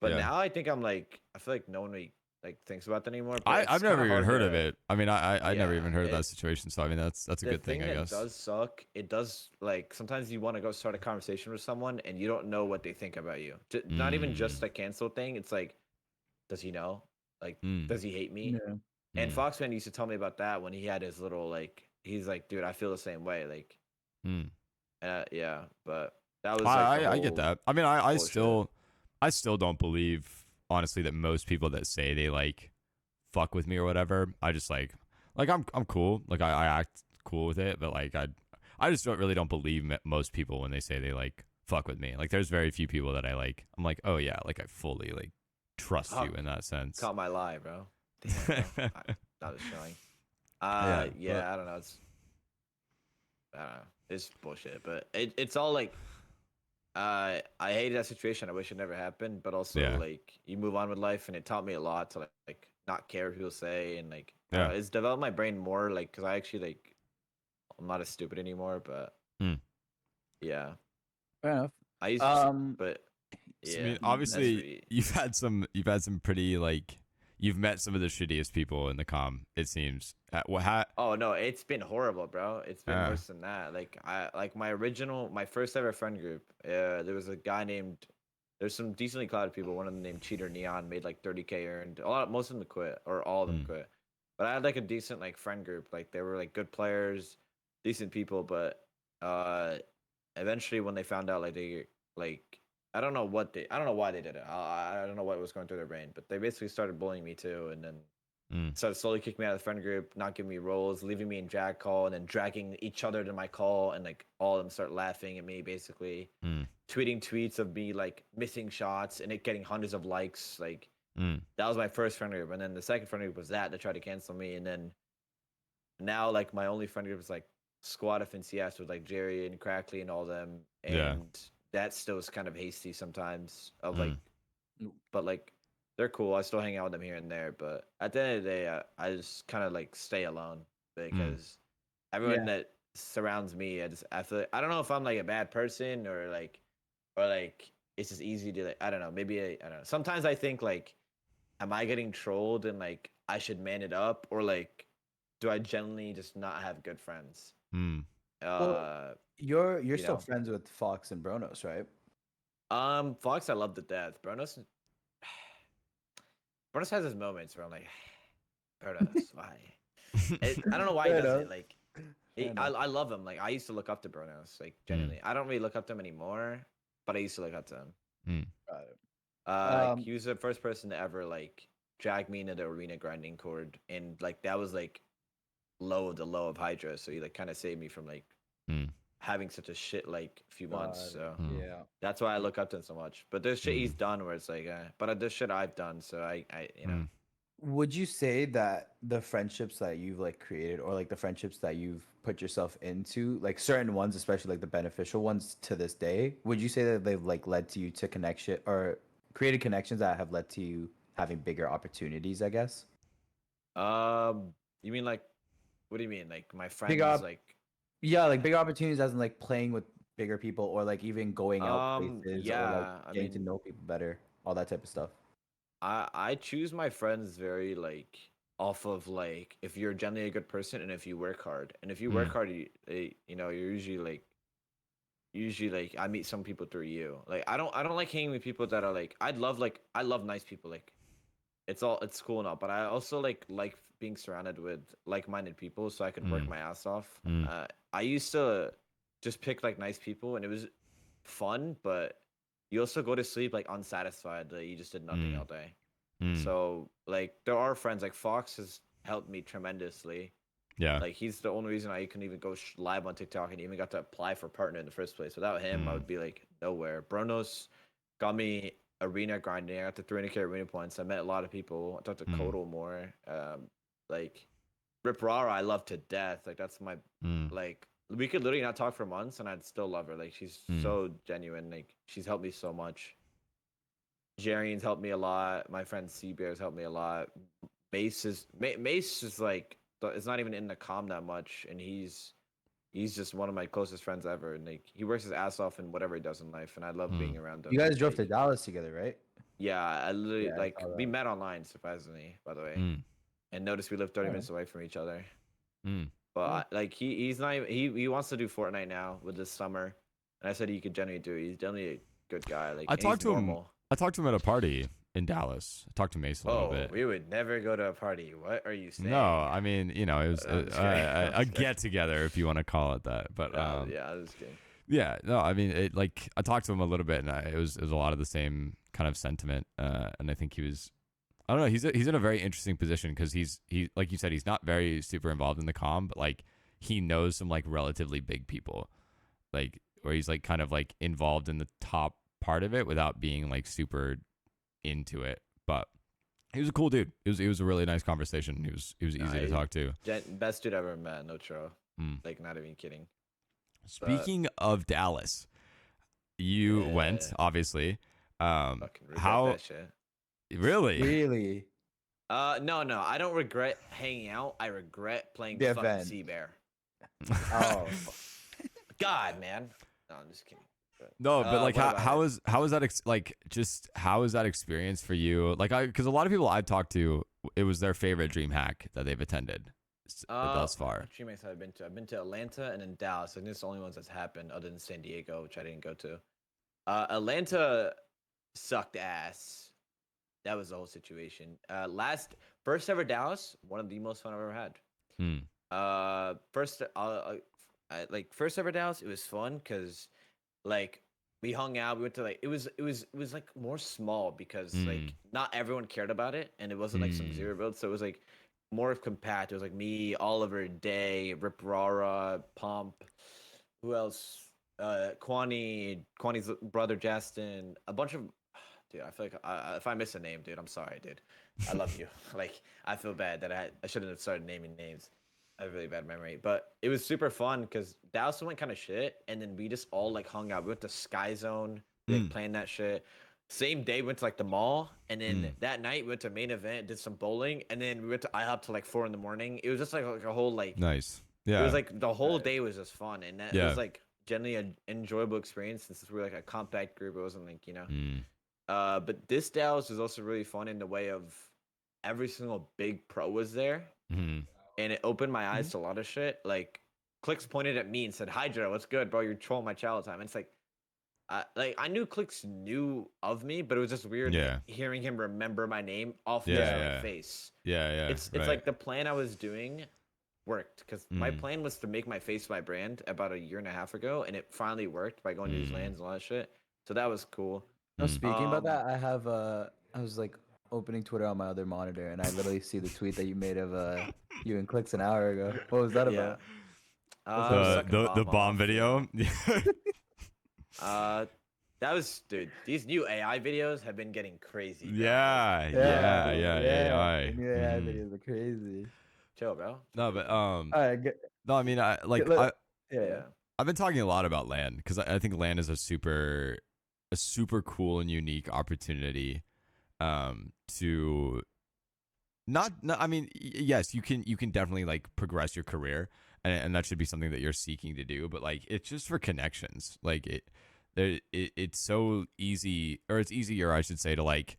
But now I think I'm like, I feel like no one really like thinks about that anymore. But I've it's never kinda even hard heard of to- it. I mean, I never Yeah, even heard of that situation. So I mean, that's a the good thing, I that guess. does suck. It does like sometimes you want to go start a conversation with someone and you don't know what they think about you. Not even just a cancel thing. It's like, does he know? Like, does he hate me? Yeah. And Foxman used to tell me about that when he had his little like. He's like, dude, I feel the same way. Like, yeah. But that was like I get that. I mean, bullshit. I still don't believe honestly that most people that say they like fuck with me or whatever, I just like Like I'm cool. Like I act cool with it, but like I just don't believe most people when they say they like fuck with me. Like there's very few people that I like. I'm like, oh yeah, like I fully like trust you Fuck. in that sense. Caught my lie, bro. Damn, bro. Not just showing. Yeah, I don't know. I don't know. It's bullshit, but it's all like, I hated that situation. I wish it never happened, but also Yeah. like you move on with life, and it taught me a lot to like not care what people say, and like Yeah. it's developed my brain more, like because I actually like I'm not as stupid anymore, but yeah, Fair enough. I used to, but So, yeah, I mean, that's obviously, really you've had some pretty like, you've met some of the shittiest people in the com. It seems. Oh no, it's been horrible, bro. It's been worse than that. Like my first ever friend group. There was a guy named. There's some decently clouded people. One of them named Cheater Neon made like 30K earned. Most of them quit, or all of them quit. But I had like a decent like friend group. Like they were like good players, decent people. But eventually when they found out, like they like I don't know why they did it. I don't know what was going through their brain. But they basically started bullying me too, and then started slowly kicking me out of the friend group, not giving me roles, leaving me in drag call, and then dragging each other to my call, and like all of them start laughing at me, basically tweeting tweets of me like missing shots and it getting hundreds of likes. Like that was my first friend group, and then the second friend group was that they tried to cancel me, and then now like my only friend group is like Squad FNCS with like Jerry and Crackley and all them, and that still is kind of hasty sometimes. Of like, but like they're cool. I still hang out with them here and there, but at the end of the day, I just kind of like stay alone because everyone that surrounds me, I feel like, I don't know if I'm like a bad person or like it's just easy to like, I don't know, maybe I don't know. Sometimes I think like, am I getting trolled and like I should man it up, or like do I generally just not have good friends? Well, you're still know. friends with Fox and Bronos, right? Fox I love to death. Bronos has his moments where I'm like, Bronos, why? I don't know why he Fair does enough. it. Like, I love him. Like, I used to look up to Bronos. Like, genuinely, I don't really look up to him anymore, but I used to look up to him. Got it. He was the first person to ever like drag me into the arena grinding cord, and like that was like low of the low of Hydra. So he like kind of saved me from like having such a shit like few months. So Yeah. that's why I look up to him so much. But there's shit he's done where it's like, but there's shit I've done. So I you know. Would you say that the friendships that you've like created, or like the friendships that you've put yourself into, like certain ones, especially like the beneficial ones to this day, would you say that they've like led to you to connection or created connections that have led to you having bigger opportunities, I guess? You mean like, what do you mean? Like my friends, like yeah, like bigger opportunities as in like playing with bigger people, or like even going out places, or like yeah, I getting to mean, know people better, all that type of stuff. I choose my friends very like off of like if you're generally a good person and if you work hard. And if you work hard, you know, you're usually like I meet some people through you. Like I don't like hanging with people that are like I love nice people. Like it's cool and all, but I also like being surrounded with like-minded people so I can work my ass off. I used to just pick like nice people and it was fun, but you also go to sleep like unsatisfied that you just did nothing all day. So like there are friends like Fox has helped me tremendously. Yeah. Like he's the only reason I can even go live on TikTok and even got to apply for partner in the first place. Without him, I would be like nowhere. Bronos got me arena grinding. I got to 300K arena points. I met a lot of people. I talked to Kodal more. Like Rip Rara, I love to death. Like that's my like we could literally not talk for months and I'd still love her. Like she's so genuine. Like she's helped me so much. Jarian's helped me a lot. My friend Seabear's helped me a lot. Mace is like it's not even in the comm that much, and he's just one of my closest friends ever. And like he works his ass off in whatever he does in life, and I love being around him. You guys drove like, to Dallas together, right? Yeah, I literally Yeah, I like saw we that. met online surprisingly, by the way, and noticed we live 30 minutes away from each other. But like he's not even, he wants to do Fortnite now with this summer, and I said he could generally do it. He's generally a good guy. Like I and talked he's to him. normal. I talked to him at a party in Dallas. I talked to Mace a little bit. We would never go to a party. What are you saying? No, I mean, you know, it was a get together if you want to call it that. But yeah, I was kidding. yeah, no, I mean, it like I talked to him a little bit, and it was a lot of the same kind of sentiment. And I think he was, I don't know. He's in a very interesting position because he like you said, he's not very super involved in the comm, but like he knows some like relatively big people, like where he's like kind of like involved in the top part of it without being like super into it. But he was a cool dude. It was a really nice conversation. He was easy to talk to. Best dude I've ever met, no tro. Mm. Like, not even kidding. Speaking of Dallas, you went Yeah. obviously. Fucking regret How that shit. really? Really? No, I don't regret hanging out. I regret playing The fucking event. Sea Bear. Oh. God, man. No, I'm just kidding. No, but like what how about is how is that just how is that experience for you? Like because a lot of people I've talked to, it was their favorite dream hack that they've attended thus far. What dream hacks have I been to? I've been to Atlanta and then Dallas. I think it's the only ones that's happened other than San Diego, which I didn't go to. Atlanta sucked ass. That was the whole situation. First ever Dallas, one of the most fun I've ever had. First ever Dallas, it was fun because like we hung out. We went to like it was like more small because like not everyone cared about it, and it wasn't like some zero build, so it was like more of compact. It was like me, Oliver, Day, Rip Rara, Pomp, who else? Kwani's brother Justin, a bunch of dude. I feel like if I miss a name, dude, I'm sorry, dude. I love you. Like I feel bad that I shouldn't have started naming names. I have a really bad memory, but it was super fun because Dallas went kind of shit, and then we just all like hung out. We went to Sky Zone, like playing that shit. Same day, we went to like the mall, and then that night we went to main event, did some bowling, and then we went to IHOP till like 4 in the morning. It was just like a whole like Nice. Yeah. It was like the whole day was just fun, and that it was like generally an enjoyable experience since we were like a compact group. It wasn't like but this Dallas was also really fun in the way of every single big pro was there. And it opened my eyes to a lot of shit. Like, Clicks pointed at me and said, "Hydra, what's good, bro? You're trolling my chat all the time." And it's like, I knew Clicks knew of me, but it was just weird hearing him remember my name off my face. Yeah. It's like the plan I was doing worked because my plan was to make my face my brand about a year and a half ago, and it finally worked by going to these lands and all that shit. So that was cool. No, speaking about that, I was like opening Twitter on my other monitor, and I literally see the tweet that you made of you and Clicks an hour ago. What was that about? The bomb video. That was, dude. These new AI videos have been getting crazy. Bro. Yeah. The new AI videos are crazy. Chill, bro. No, but Alright, no, I mean, I've been talking a lot about LAN because I think LAN is a super cool and unique opportunity to not I mean, yes, you can definitely like progress your career, and that should be something that you're seeking to do, but like it's just for connections. Like it's so easy, or it's easier, I should say, to like,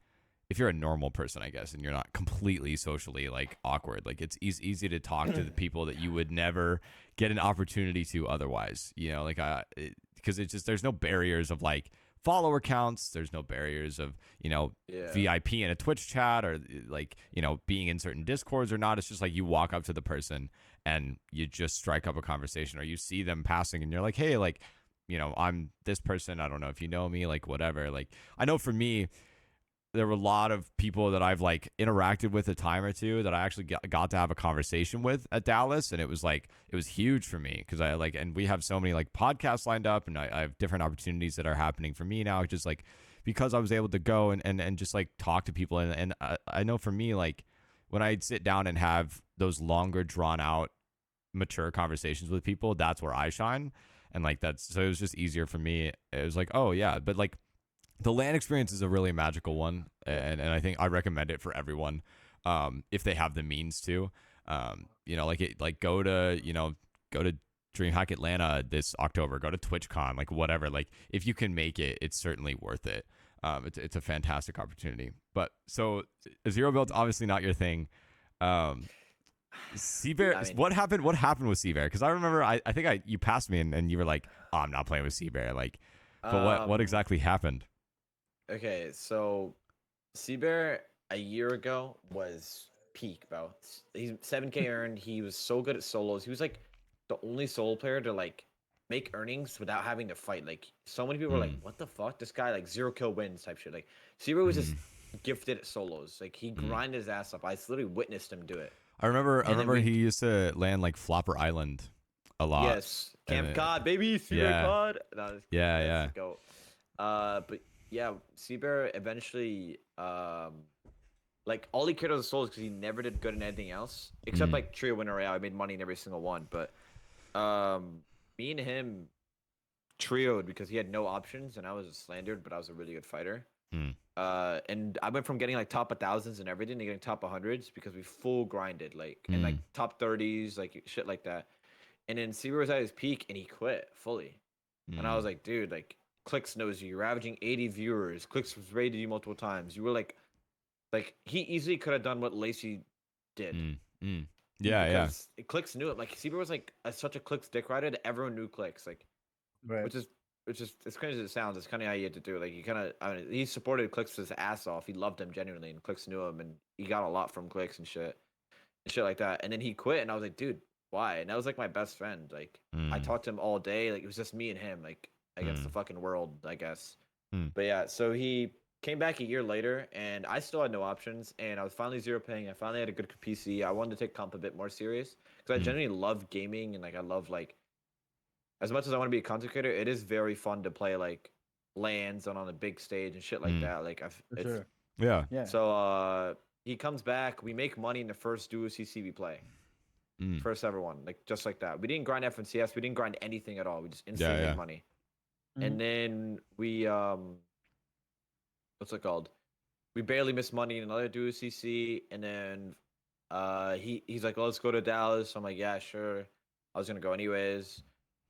if you're a normal person, I guess, and you're not completely socially like awkward, like it's easy to talk to the people that you would never get an opportunity to otherwise, like because it's just, there's no barriers of like follower counts, there's no barriers of VIP in a Twitch chat, or like being in certain discords or not. It's just like you walk up to the person and you just strike up a conversation, or you see them passing and you're like, hey, like I'm this person, I don't know if you know me, like whatever. Like I know for me, there were a lot of people that I've like interacted with a time or two that I actually got to have a conversation with at Dallas. And it was huge for me because and we have so many like podcasts lined up, and I have different opportunities that are happening for me now, just like because I was able to go and just like talk to people. And I know for me, like when I sit down and have those longer drawn out, mature conversations with people, that's where I shine. And like, so it was just easier for me. It was like, oh yeah, but like, the LAN experience is a really magical one, and I think I recommend it for everyone, if they have the means to, go to DreamHack Atlanta this October, go to TwitchCon, like whatever, like if you can make it, it's certainly worth it. It's a fantastic opportunity. But so zero build's obviously not your thing. Seabear, I mean, what happened with Seabear? Because I remember I think you passed me and you were like, oh, I'm not playing with Seabear, like, but what exactly happened? Okay, so Seabear a year ago was peak, bro. He's 7K earned. He was so good at solos. He was like the only solo player to like make earnings without having to fight. Like so many people were like, "What the fuck? This guy like 0 kill wins type shit." Like Seabear was just gifted at solos. Like he grinded his ass up. I literally witnessed him do it. I And then remember he used to land like Flopper Island a lot. yes, And Camp COD, baby, Seabear yeah. COD. No, Yeah, that's yeah. the goat. But yeah, Seabear eventually, like all he cared was solos because he never did good in anything else except like Trio Winner Royale. I made money in every single one, but me and him trioed because he had no options and I was slandered, but I was a really good fighter. And I went from getting like top 1000s and everything to getting top 100s because we full grinded like and like top 30s, like shit like that. And then Seaver was at his peak and he quit fully. And I was like, dude, like Clicks knows you. You're averaging 80 viewers. Clicks was rated you multiple times. You were like he easily could have done what Lacey did. Yeah, because Clicks knew it. Like Seaver was like such a Clicks dick rider that everyone knew Clicks. Like, Right. which is as crazy as it sounds. It's kind of how you had to do it. Like, he supported Clicks his ass off. He loved him genuinely, and Clicks knew him, and he got a lot from Clicks and shit like that. And then he quit, and I was like, dude, why? And that was like my best friend. Like, I talked to him all day. Like, it was just me and him. Like, against the fucking world, I guess. But yeah, so he came back a year later, and I still had no options, and I was finally zero paying. I finally had a good PC. I wanted to take comp a bit more serious because I genuinely love gaming, and like I love like as much as I want to be a content creator, it is very fun to play like lands on a big stage and shit like that. Like Sure. yeah. Yeah. So he comes back. We make money in the first duo CC we play. First ever one, like just like that. We didn't grind FNCS. We didn't grind anything at all. We just instantly made money. And then we what's it called? We barely missed money in another duo CC, and then he's like, let's go to Dallas. I'm like, yeah, sure. I was gonna go anyways.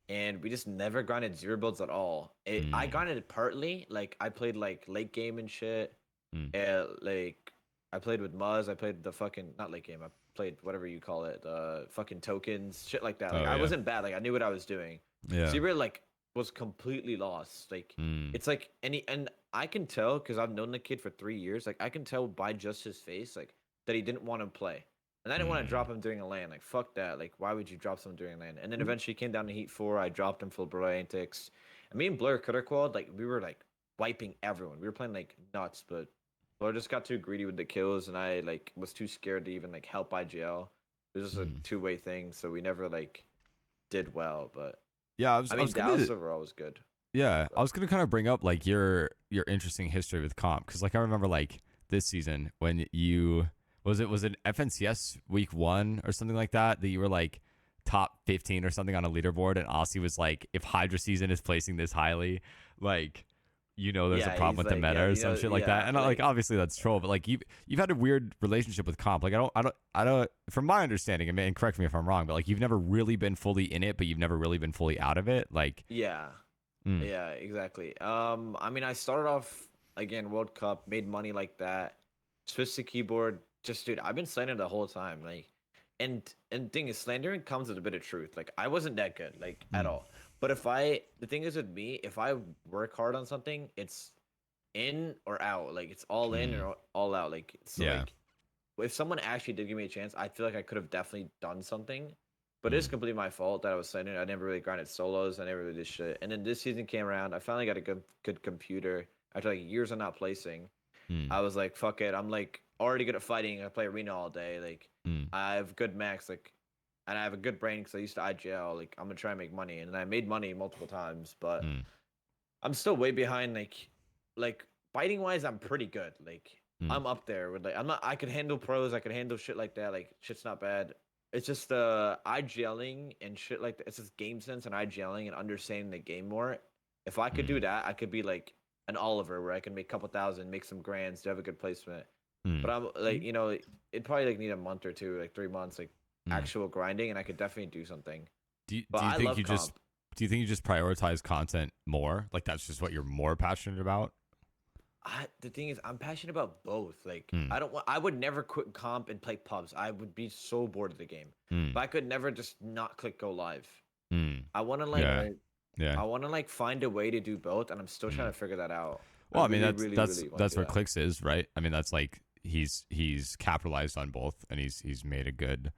And we just never grinded zero builds at all. I grinded it partly, like I played like late game and shit. Like I played with Muzz. I played the fucking not late game. I played whatever you call it, fucking tokens, shit like that. Like I wasn't bad. Like I knew what I was doing. Yeah. Zero like was completely lost. Like it's like and I can tell because I've known the kid for 3 years. Like I can tell by just his face, like that he didn't want to play. And I didn't want to drop him during a LAN. Like, fuck that. Like, why would you drop someone during a LAN? And then eventually came down to Heat 4. I dropped him for Bro Antics. And me and Blur Cutter Quad, like, we were, like, wiping everyone. We were playing, like, nuts. But Blur just got too greedy with the kills. And I, like, was too scared to even, like, help IGL. It was just a two-way thing. So we never, like, did well. But, yeah, I mean, Dallas overall was good. Yeah, I was going to kind of bring up, like, your interesting history with comp. Because, like, I remember, like, this season when you... Was it FNCS week 1 or something like that you were like top 15 or something on a leaderboard, and Aussie was like, if HydraSZN is placing this highly, like, you know, there's a problem with the meta or some shit like that. And like obviously that's troll, but like you've had a weird relationship with comp. Like I don't from my understanding, and correct me if I'm wrong, but like you've never really been fully in it, but you've never really been fully out of it. Like yeah, exactly. I mean, I started off again World Cup, made money like that, switched to keyboard. Just dude, I've been slandering the whole time. Like, and thing is, slandering comes with a bit of truth. Like, I wasn't that good, like at all. But the thing is with me, if I work hard on something, it's in or out. Like, it's all in or all out. Like, so like, if someone actually did give me a chance, I feel like I could have definitely done something. But it's completely my fault that I was slandering. I never really grinded solos. I never really did shit. And then this season came around. I finally got a good computer after like years of not placing. I was like, fuck it. I'm like already good at fighting. I play arena all day. Like I have good max, like, and I have a good brain because I used to IGL. Like I'm gonna try and make money, and I made money multiple times, but I'm still way behind. Like fighting wise, I'm pretty good. Like I'm up there with like I'm not. I could handle pros. I could handle shit like that. Like shit's not bad. It's just IGLing and shit like that. It's just game sense and IGLing and understanding the game more. If I could do that, I could be like an Oliver where I can make a couple thousand, make some grands, to have a good placement. But I'm like, you know, it'd probably like need a month or two, like 3 months, like actual grinding, and I could definitely do something. Do you think you just prioritize content more? Like that's just what you're more passionate about? The thing is, I'm passionate about both. Like I would never quit comp and play pubs. I would be so bored of the game. But I could never just not click go live. I want to like I want to like find a way to do both, and I'm still trying to figure that out. Well, I mean, that's what Clicks is, right? I mean, that's like he's capitalized on both, and he's made a good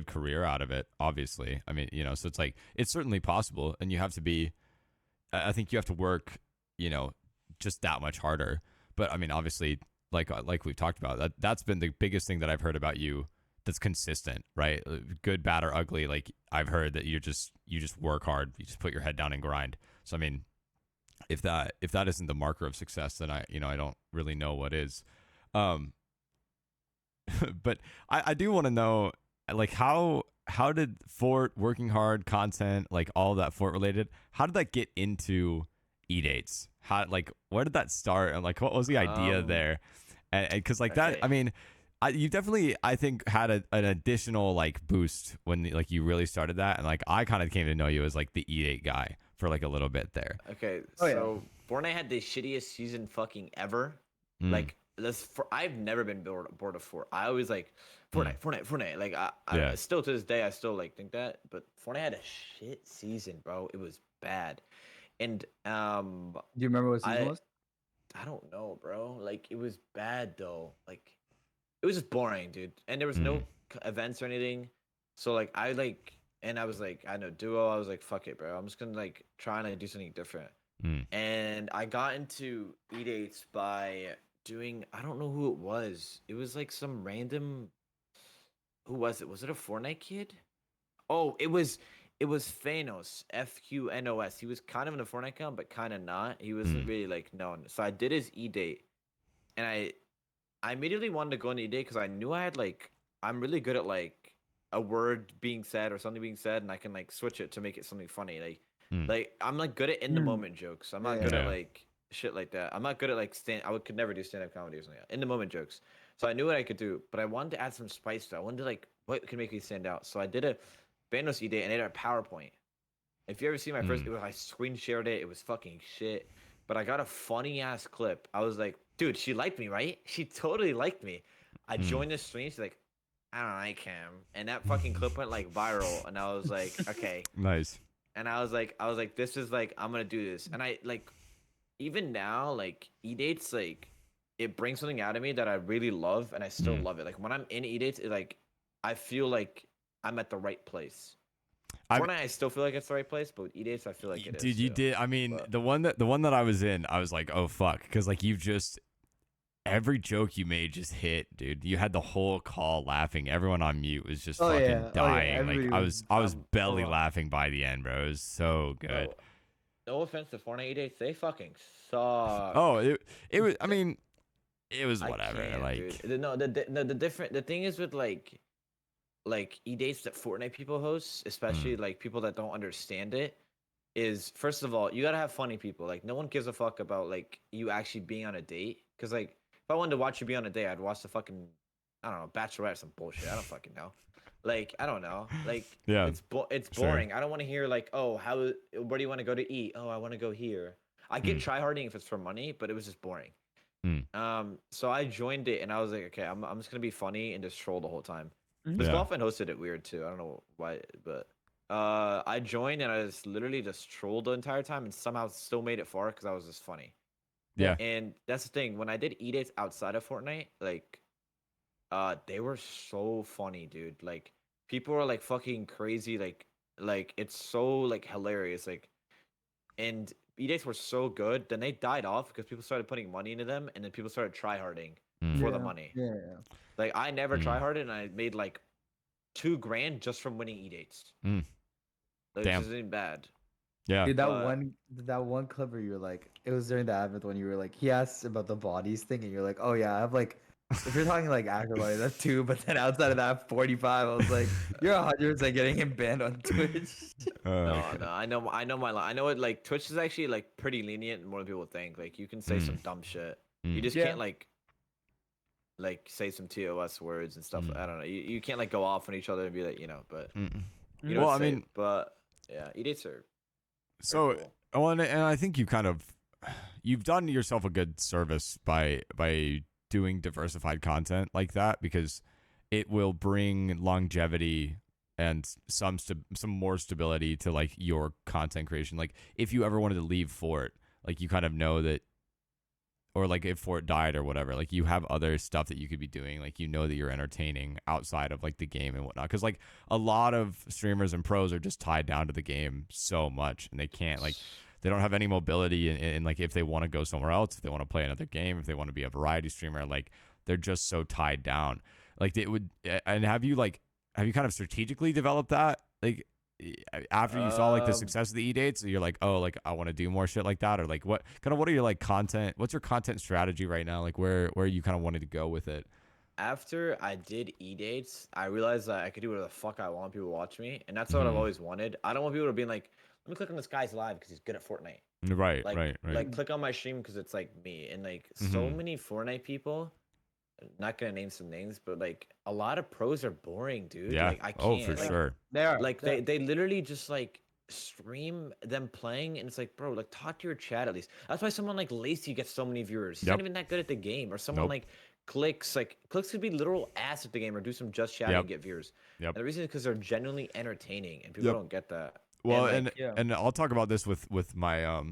career out of it. Obviously, I mean, you know, so it's like it's certainly possible, and you have to be. I think you have to work, you know, just that much harder. But I mean, obviously, like we've talked about, that's been the biggest thing that I've heard about you that's consistent, right? Good, bad, or ugly. Like I've heard that you just work hard, you just put your head down and grind. So I mean, if that isn't the marker of success, then I don't really know what is. Um, but I do want to know, like, how did Fort working hard content, like all of that Fort related, how did that get into E-Dates? How, like, where did that start, and like what was the idea there? And because like that, Okay. I mean, you definitely, I think, had an additional like boost when like you really started that, and like I kind of came to know you as like the E8 guy for like a little bit there. Okay, Oh, yeah. so Fortnite had the shittiest season fucking ever. Mm. Like I've never been bored of Fort. I always like Fortnite. Like Yeah. I still to this day I still like think that. But Fortnite had a shit season, bro. It was bad. And Do you remember what season I was? I don't know, bro. Like it was bad though. Like it was just boring, dude. And there was no events or anything. So like I was like, I know duo. I was like, fuck it, bro. I'm just gonna like try and do something different. And I got into E-Dates by doing, I don't know who it was. It was like some random. Who was it? Was it a Fortnite kid? Oh, it was Phanos, FQNOS. He was kind of in the Fortnite account, but kind of not. He wasn't really like known. So I did his E-Date, and I immediately wanted to go on E-Date because I knew I had like, I'm really good at like a word being said or something being said, and I can like switch it to make it something funny. Like I'm like good at in the moment jokes. I'm not good at like shit like that. I'm not good at like could never do stand up comedy or something. In the moment jokes. So I knew what I could do, but I wanted to add some spice to it. I wanted to like what could make me stand out. So I did a Thanos E-Day and I did a PowerPoint. If you ever see my first, it was, I screen shared it. It was fucking shit. But I got a funny ass clip. I was like, dude, she liked me, right? She totally liked me. I joined the stream. She's like, I don't like him. And that fucking clip went like viral. And I was like, okay. Nice. And I was like, this is like, I'm gonna do this. And I like, even now, like E-Dates, like it brings something out of me that I really love, and I still love it. Like when I'm in E-Dates, like I feel like I'm at the right place. Fortnite, I still feel like it's the right place, but with E-Dates, I feel like it is. Dude, you did. I mean, the one that I was in, I was like, oh fuck, because like you just every joke you made just hit, dude. You had the whole call laughing. Everyone on mute was just fucking dying. Like I was belly laughing by the end, bro. It was so good. No offense to Fortnite E-Dates, they fucking suck. Oh, it was. I mean, it was whatever. Like dude. No, the thing is with like E-Dates that Fortnite people host, especially like people that don't understand it, is first of all, you gotta have funny people. Like no one gives a fuck about like you actually being on a date. Cause like if I wanted to watch you be on a date, I'd watch the fucking, I don't know, Bachelorette or some bullshit. I don't fucking know. Like I don't know. Like yeah, it's boring. Sure. I don't want to hear like, oh, where do you want to go to eat? Oh, I want to go here. I get tryharding if it's for money, but it was just boring. So I joined it and I was like, okay, I'm just gonna be funny and just troll the whole time. This Golfman hosted it weird too. I don't know why, but I joined and I just literally just trolled the entire time and somehow still made it far because I was just funny. Yeah. And that's the thing. When I did E-Dates outside of Fortnite, like, they were so funny, dude. Like, people were like fucking crazy. Like it's so like hilarious. Like, and E-Dates were so good. Then they died off because people started putting money into them, and then people started tryharding for the money. Yeah. Like I never tryharded, and I made like $2,000 just from winning E-Dates. Like, damn, which isn't bad. Yeah. Dude, that one clip where you were like, it was during the advent when you were like, he asked about the bodies thing, and you're like, oh yeah, I have like, if you're talking like actual bodies, that's 2, but then outside of that 45, I was like, you're 100% getting him banned on Twitch. No, I know my line. I know it. Like Twitch is actually like pretty lenient more than people think. Like you can say some dumb shit. You just can't like say some TOS words and stuff. I don't know. You can't like go off on each other and be like, but you know. Well, I mean, but yeah, E-Dates are so cool. Oh, and I think you've done yourself a good service by doing diversified content like that, because it will bring longevity and some more stability to like your content creation. Like if you ever wanted to leave Fort, like you kind of know that, or like if Fort died or whatever, like you have other stuff that you could be doing. Like you know that you're entertaining outside of like the game and whatnot. Because like a lot of streamers and pros are just tied down to the game so much, and they can't like they don't have any mobility in like if they want to go somewhere else, if they want to play another game, if they want to be a variety streamer, like they're just so tied down. Like it would, and have you kind of strategically developed that? Like after you saw like the success of the e-dates, you're like, oh, like I want to do more shit like that, or like what are your like what's your content strategy right now? Like where you kind of wanted to go with it? After I did e-dates, I realized that I could do whatever the fuck I want people to watch me, and that's what I've always wanted. I don't want people to be like, let me click on this guy's live because he's good at Fortnite. Right, Like, right. like click on my stream because it's like me, and like so Mhm. many Fortnite people. Not gonna name some names, but like a lot of pros are boring, dude. Yeah. Like I Oh, can't. for Like, sure. They are. like they literally just like stream them playing, and it's like, bro, like talk to your chat at least. That's why someone like Lacey gets so many viewers. He's Yep. not even that good at the game, or someone Nope. like clicks could be literal ass at the game or do some just chatting Yep. and get viewers. Yep. And the reason is because they're genuinely entertaining, and people Yep. don't get that. Well, and and I'll talk about this with my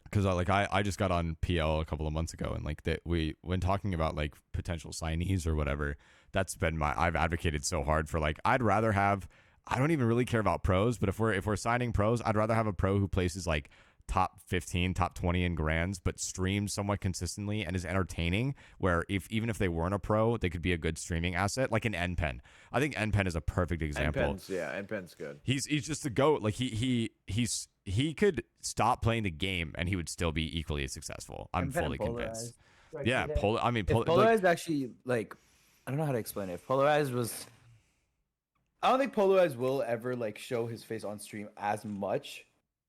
because I just got on PL a couple of months ago, and like that when talking about like potential signees or whatever, that's been I've advocated so hard for, like I don't even really care about pros, but if we're signing pros, I'd rather have a pro who places like top 15, top 20 in grands, but streams somewhat consistently and is entertaining, where even if they weren't a pro, they could be a good streaming asset, like an NPen. I think NPen is a perfect example. NPen's good. He's just a goat. Like he could stop playing the game and he would still be equally as successful. I'm fully convinced. Yeah, Polarized actually, like, I don't know how to explain it. If Polarized was, I don't think Polarized will ever like show his face on stream as much,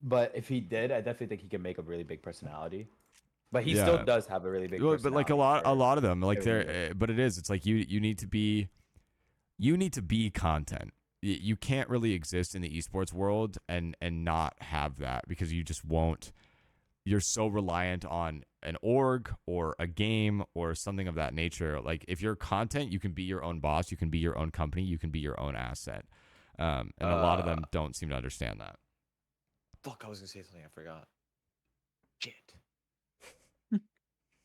but if he did, I definitely think he can make a really big personality. But he still does have a really big personality. But like a lot of them, like but it's like you need to be content. You can't really exist in the esports world and not have that, because you just won't. You're so reliant on an org or a game or something of that nature. Like if you're content, you can be your own boss, you can be your own company, you can be your own asset. And a lot of them don't seem to understand that. Fuck, I was gonna say something, I forgot. Shit.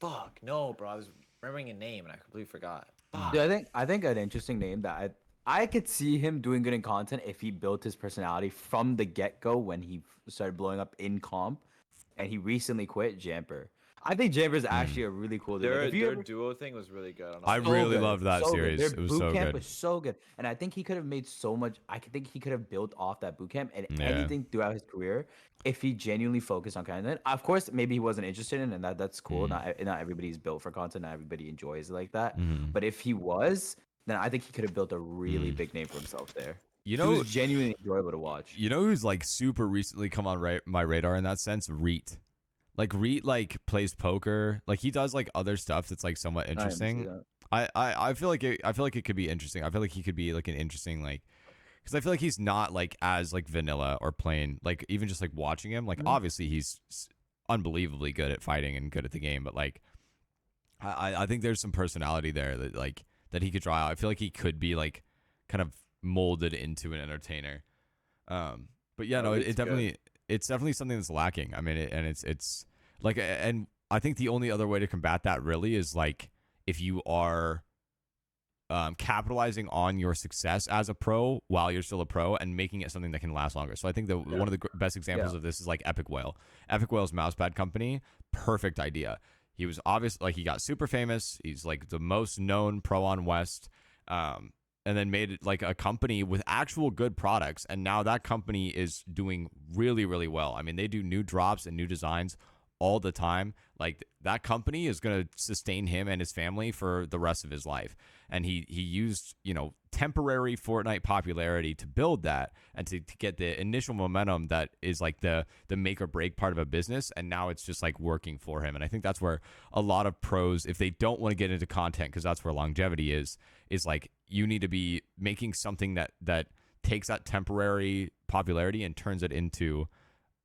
Fuck, no, bro. I was remembering a name and I completely forgot. Fuck. Dude, I think an interesting name that I could see him doing good in content if he built his personality from the get-go when he started blowing up in comp, and he recently quit Jamper. I think Jamper is actually a really cool dude. Their duo thing was really good. I really loved that series. Their It was boot so camp good. was so good, and I think he could have made so much. I think he could have built off that boot camp and Yeah. anything throughout his career if he genuinely focused on content. Of course, maybe he wasn't interested in, and that's cool. Not everybody's built for content. Not everybody enjoys it like that. But if he was, then I think he could have built a really big name for himself there. You He know, was genuinely enjoyable to watch. you know who's like super recently come on my radar in that sense? Reet. Like Reet like plays poker. Like he does like other stuff that's like somewhat interesting. I feel like it could be interesting. I feel like he could be like an interesting, like, because I feel like he's not like as like vanilla or plain, like even just like watching him, like obviously he's unbelievably good at fighting and good at the game, but like I think there's some personality there that he could draw out. I feel like he could be like kind of molded into an entertainer. But yeah, no, it's definitely something that's lacking. I mean, it's like, and I think the only other way to combat that really is like if you are capitalizing on your success as a pro while you're still a pro and making it something that can last longer. So I think that one of the best examples of this is like Epic Whale. Epic Whale's mousepad company, perfect idea. He was obviously like, he got super famous. He's like the most known pro on West. And then made it like a company with actual good products. And now that company is doing really, really well. I mean, they do new drops and new designs all the time. Like that company is going to sustain him and his family for the rest of his life. And he used, temporary Fortnite popularity to build that and to get the initial momentum that is like the make or break part of a business. And now it's just like working for him. And I think that's where a lot of pros, if they don't want to get into content, because that's where longevity is like, you need to be making something that takes that temporary popularity and turns it into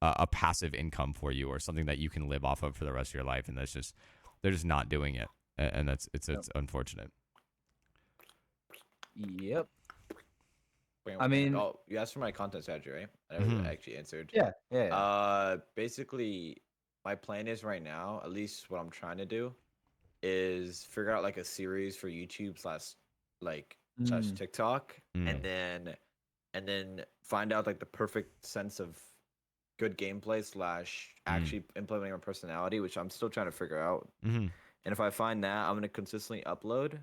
a passive income for you, or something that you can live off of for the rest of your life. And they're just not doing it. And it's unfortunate. Yep. Wait, I mean, you asked for my content strategy, right? I never actually answered. Yeah. Basically, my plan is right now, at least what I'm trying to do, is figure out like a series for YouTube slash TikTok, and then find out like the perfect sense of good gameplay slash actually implementing my personality, which I'm still trying to figure out. Mm-hmm. And if I find that, I'm gonna consistently upload,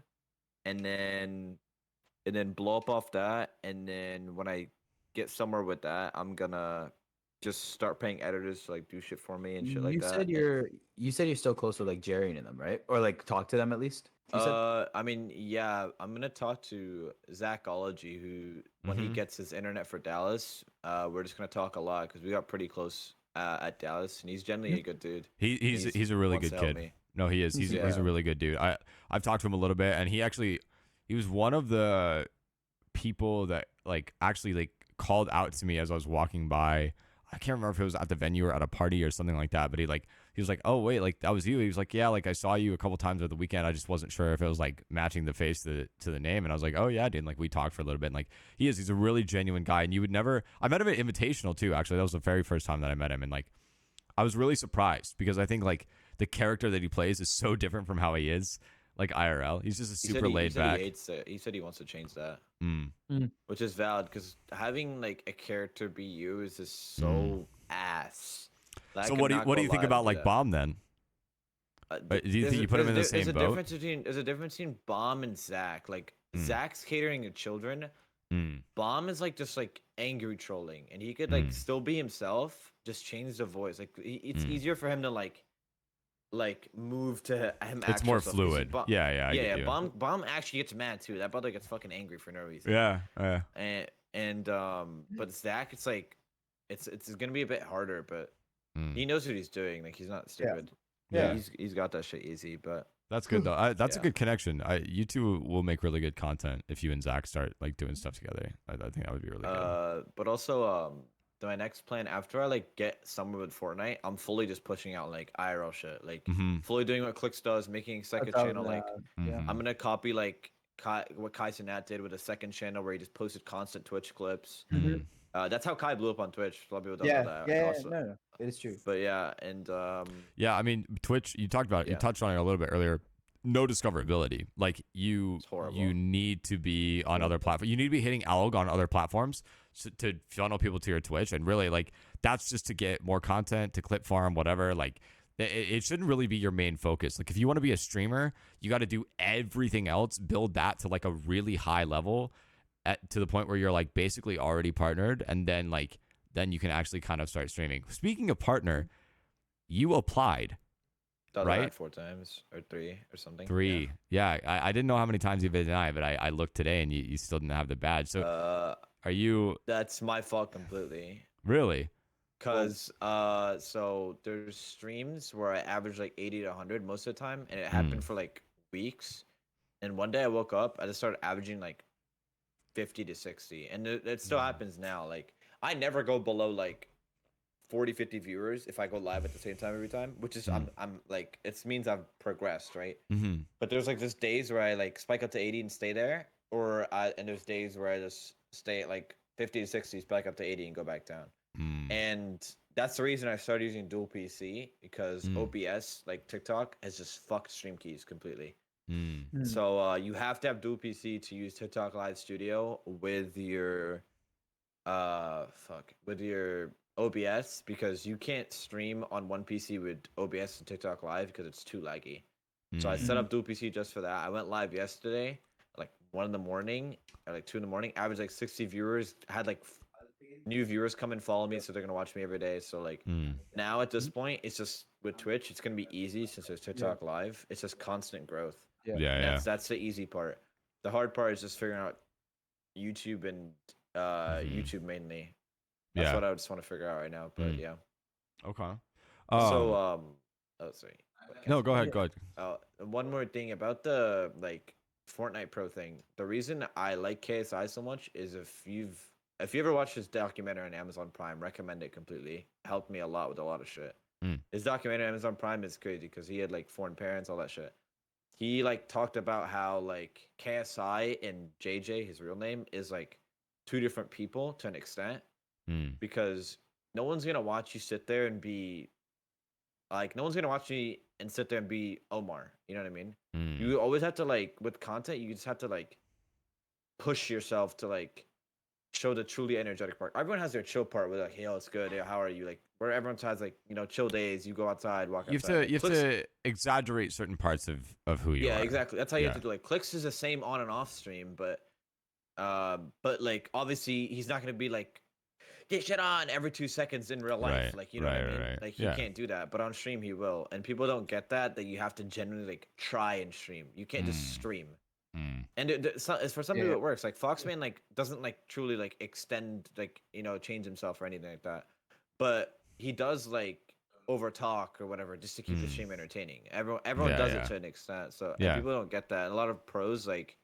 and then blow up off that, and then when I get somewhere with that, I'm gonna just start paying editors to like do shit for me and shit like You that. said you're still close with like Jerry and them, right? Or like talk to them at least. You said. I mean, yeah, I'm gonna talk to Zachology, who when he Mm-hmm. gets his internet for Dallas, we're just gonna talk a lot because we got pretty close at Dallas, and he's generally a good dude. He's a really wants good to help kid. me. No, he is. He's Yeah. a really good dude. I've talked to him a little bit, and he was one of the people that like actually like called out to me as I was walking by. I can't remember if it was at the venue or at a party or something like that, but he was like, "Oh wait, like that was you." He was like, "Yeah, like I saw you a couple times at the weekend. I just wasn't sure if it was like matching the face to the name." And I was like, "Oh yeah, dude." And, like we talked for a little bit. And, like he's a really genuine guy, and you would never. I met him at Invitational too. Actually, that was the very first time that I met him, and like I was really surprised because I think like the character that he plays is so different from how he is like IRL. He's just a super laid back. He hates it. He said he wants to change that, Mm. which is valid because having like a character be you is just so ass. Like, So I could not what do go you think live about and do like that. Bomb then? Do you think you put him in the same boat? There's a difference between Bomb and Zach. Like Mm. Zach's catering to children. Mm. Bomb is like just like angry trolling, and he could like still be himself, just change the voice. Like it's easier for him to like move to him. It's more actual self. 'Cause fluid. Bomb, Yeah, I get you. Bomb actually gets mad too. That brother gets fucking angry for no reason. Yeah. But Zach, it's like it's gonna be a bit harder, but Mm. he knows what he's doing. Like he's not stupid. Yeah. He's got that shit easy. But That's good though. That's a Yeah. good connection. You two will make really good content if you and Zach start like doing stuff together. I think that would be really good. but also my next plan after I like get somewhere with Fortnite, I'm fully just pushing out like IRL shit, like fully doing what Clicks does, making a second channel. Like yeah. I'm gonna copy like what Kai Cenat did with a second channel where he just posted constant Twitch clips. That's how Kai blew up on Twitch. A lot of people don't know that. Yeah, also. no, it is true. But yeah, and Yeah, I mean Twitch. You talked about it. You touched on it a little bit earlier. No discoverability. Like you need to be on other platforms. You need to be hitting alg on other platforms to funnel people to your Twitch. And really, like that's just to get more content, to clip farm, whatever. Like it shouldn't really be your main focus. Like if you want to be a streamer, you got to do everything else, build that to like a really high level, to the point where you're like basically already partnered, and then you can actually kind of start streaming. Speaking of partner, you applied. Right? 4 times or 3 or something. 3. Yeah. I didn't know how many times you've been denied, but I looked today and you still didn't have the badge. So are you? That's my fault completely. Really? Cause so there's streams where I average like 80 to 100 most of the time, and it happened for like weeks. And one day I woke up, I just started averaging like 50 to 60, and it still happens now. Like I never go below like 40, 50 viewers if I go live at the same time every time, which is I'm like it means I've progressed, right? But there's like just days where I like spike up to 80 and stay there, and there's days where I just stay at like 50 to 60, spike up to 80 and go back down. And that's the reason I started using dual PC, because OBS, like TikTok, has just fucked stream keys completely. So you have to have dual PC to use TikTok Live Studio with your with your OBS, because you can't stream on one PC with OBS and TikTok Live because it's too laggy. So I set up dual PC just for that. I went live yesterday, like 1 in the morning, or like 2 in the morning. Average like 60 viewers. I had like new viewers come and follow me, so they're gonna watch me every day. So like now at this point, it's just with Twitch, it's gonna be easy since there's TikTok Live. It's just constant growth. That's the easy part. The hard part is just figuring out YouTube and YouTube mainly. That's what I just want to figure out right now. But yeah. Okay. Oh, sorry. No, go ahead. Go ahead. One more thing about the like Fortnite Pro thing. The reason I like KSI so much is if you ever watched his documentary on Amazon Prime, recommend it completely. Helped me a lot with a lot of shit. His documentary on Amazon Prime is crazy because he had like foreign parents, all that shit. He like talked about how like KSI and JJ, his real name, is like 2 different people to an extent. Because no one's gonna watch you sit there and be like, no one's gonna watch me and sit there and be Omar. You know what I mean? You always have to like, with content, you just have to like push yourself to like show the truly energetic part. Everyone has their chill part where like, hey, it's good. Hey, how are you? Like where everyone has like, you know, chill days. You go outside, walk You have outside. to Like, you have Clicks, to exaggerate certain parts of who you yeah, are. exactly. That's how you Yeah. have to do. Like Clicks is the same on and off stream, but like obviously he's not gonna be like get shit on every 2 seconds in real life. Right. Like you know Right. what I mean? Right. Like he Yeah. can't do that, but on stream he will. And people don't get that you have to genuinely like try and stream. You can't just stream. And it's for some people Yeah. it works. Like Foxman like doesn't like truly like extend like you know change himself or anything like that, but he does like over talk or whatever just to keep the stream entertaining. Everyone Yeah, does yeah. it to an extent. So and Yeah. people don't get that. And a lot of pros like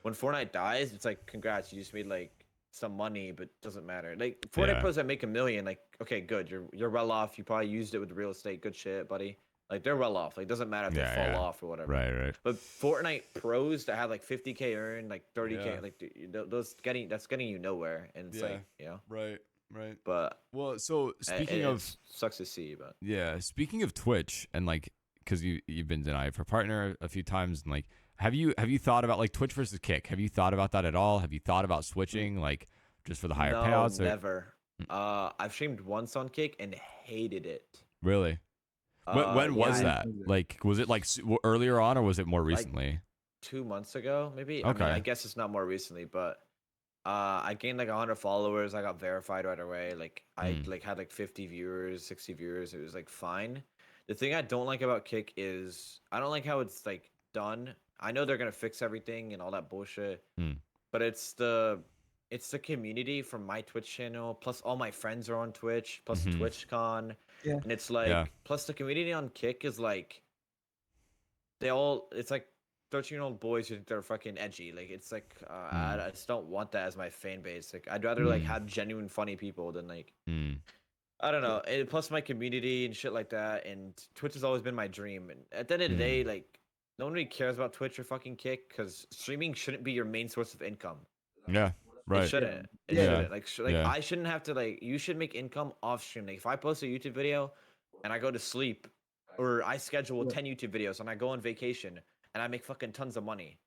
when Fortnite dies, it's like congrats, you just made like some money, but doesn't matter. Like Fortnite Yeah. pros that make 1 million, like okay, good, you're well off. You probably used it with real estate, good shit, buddy. Like they're well off. Like doesn't matter if Yeah, they fall yeah. off or whatever. Right. Right. But Fortnite pros that have like 50K earned, like 30K, Yeah. like those that's getting you nowhere, and it's Yeah. like you know. Right. Right. But Well, so speaking it of sucks to see, but speaking of Twitch and like because you've been denied for partner a few times and like have you thought about like Twitch versus Kick? Have you thought about that at all? Have you thought about switching like just for the higher no, payouts? Or... never. I've streamed once on Kick and hated it. Really? When was yeah, that? Like, was it like earlier on, or was it more Like, recently? 2 months ago, maybe. Okay. I mean, I guess it's not more recently, but I gained like 100 followers. I got verified right away. Like I like had like 50 viewers, 60 viewers. It was like fine. The thing I don't like about Kick is I don't like how it's like done. I know they're gonna fix everything and all that bullshit, but it's the community from my Twitch channel. Plus, all my friends are on Twitch. Plus TwitchCon. Yeah. And it's like plus the community on Kick is like it's like 13-year-old boys who think they're fucking edgy. Like it's like I just don't want that as my fan base. Like I'd rather like have genuine funny people than like I don't know. And plus my community and shit like that. And Twitch has always been my dream. And at the end of the day, like no one really cares about Twitch or fucking Kick because streaming shouldn't be your main source of income. Yeah. Right. It shouldn't. It Yeah. shouldn't. Like I shouldn't have to like. You should make income off stream. Like if I post a YouTube video, and I go to sleep, or I schedule 10 YouTube videos and I go on vacation and I make fucking tons of money.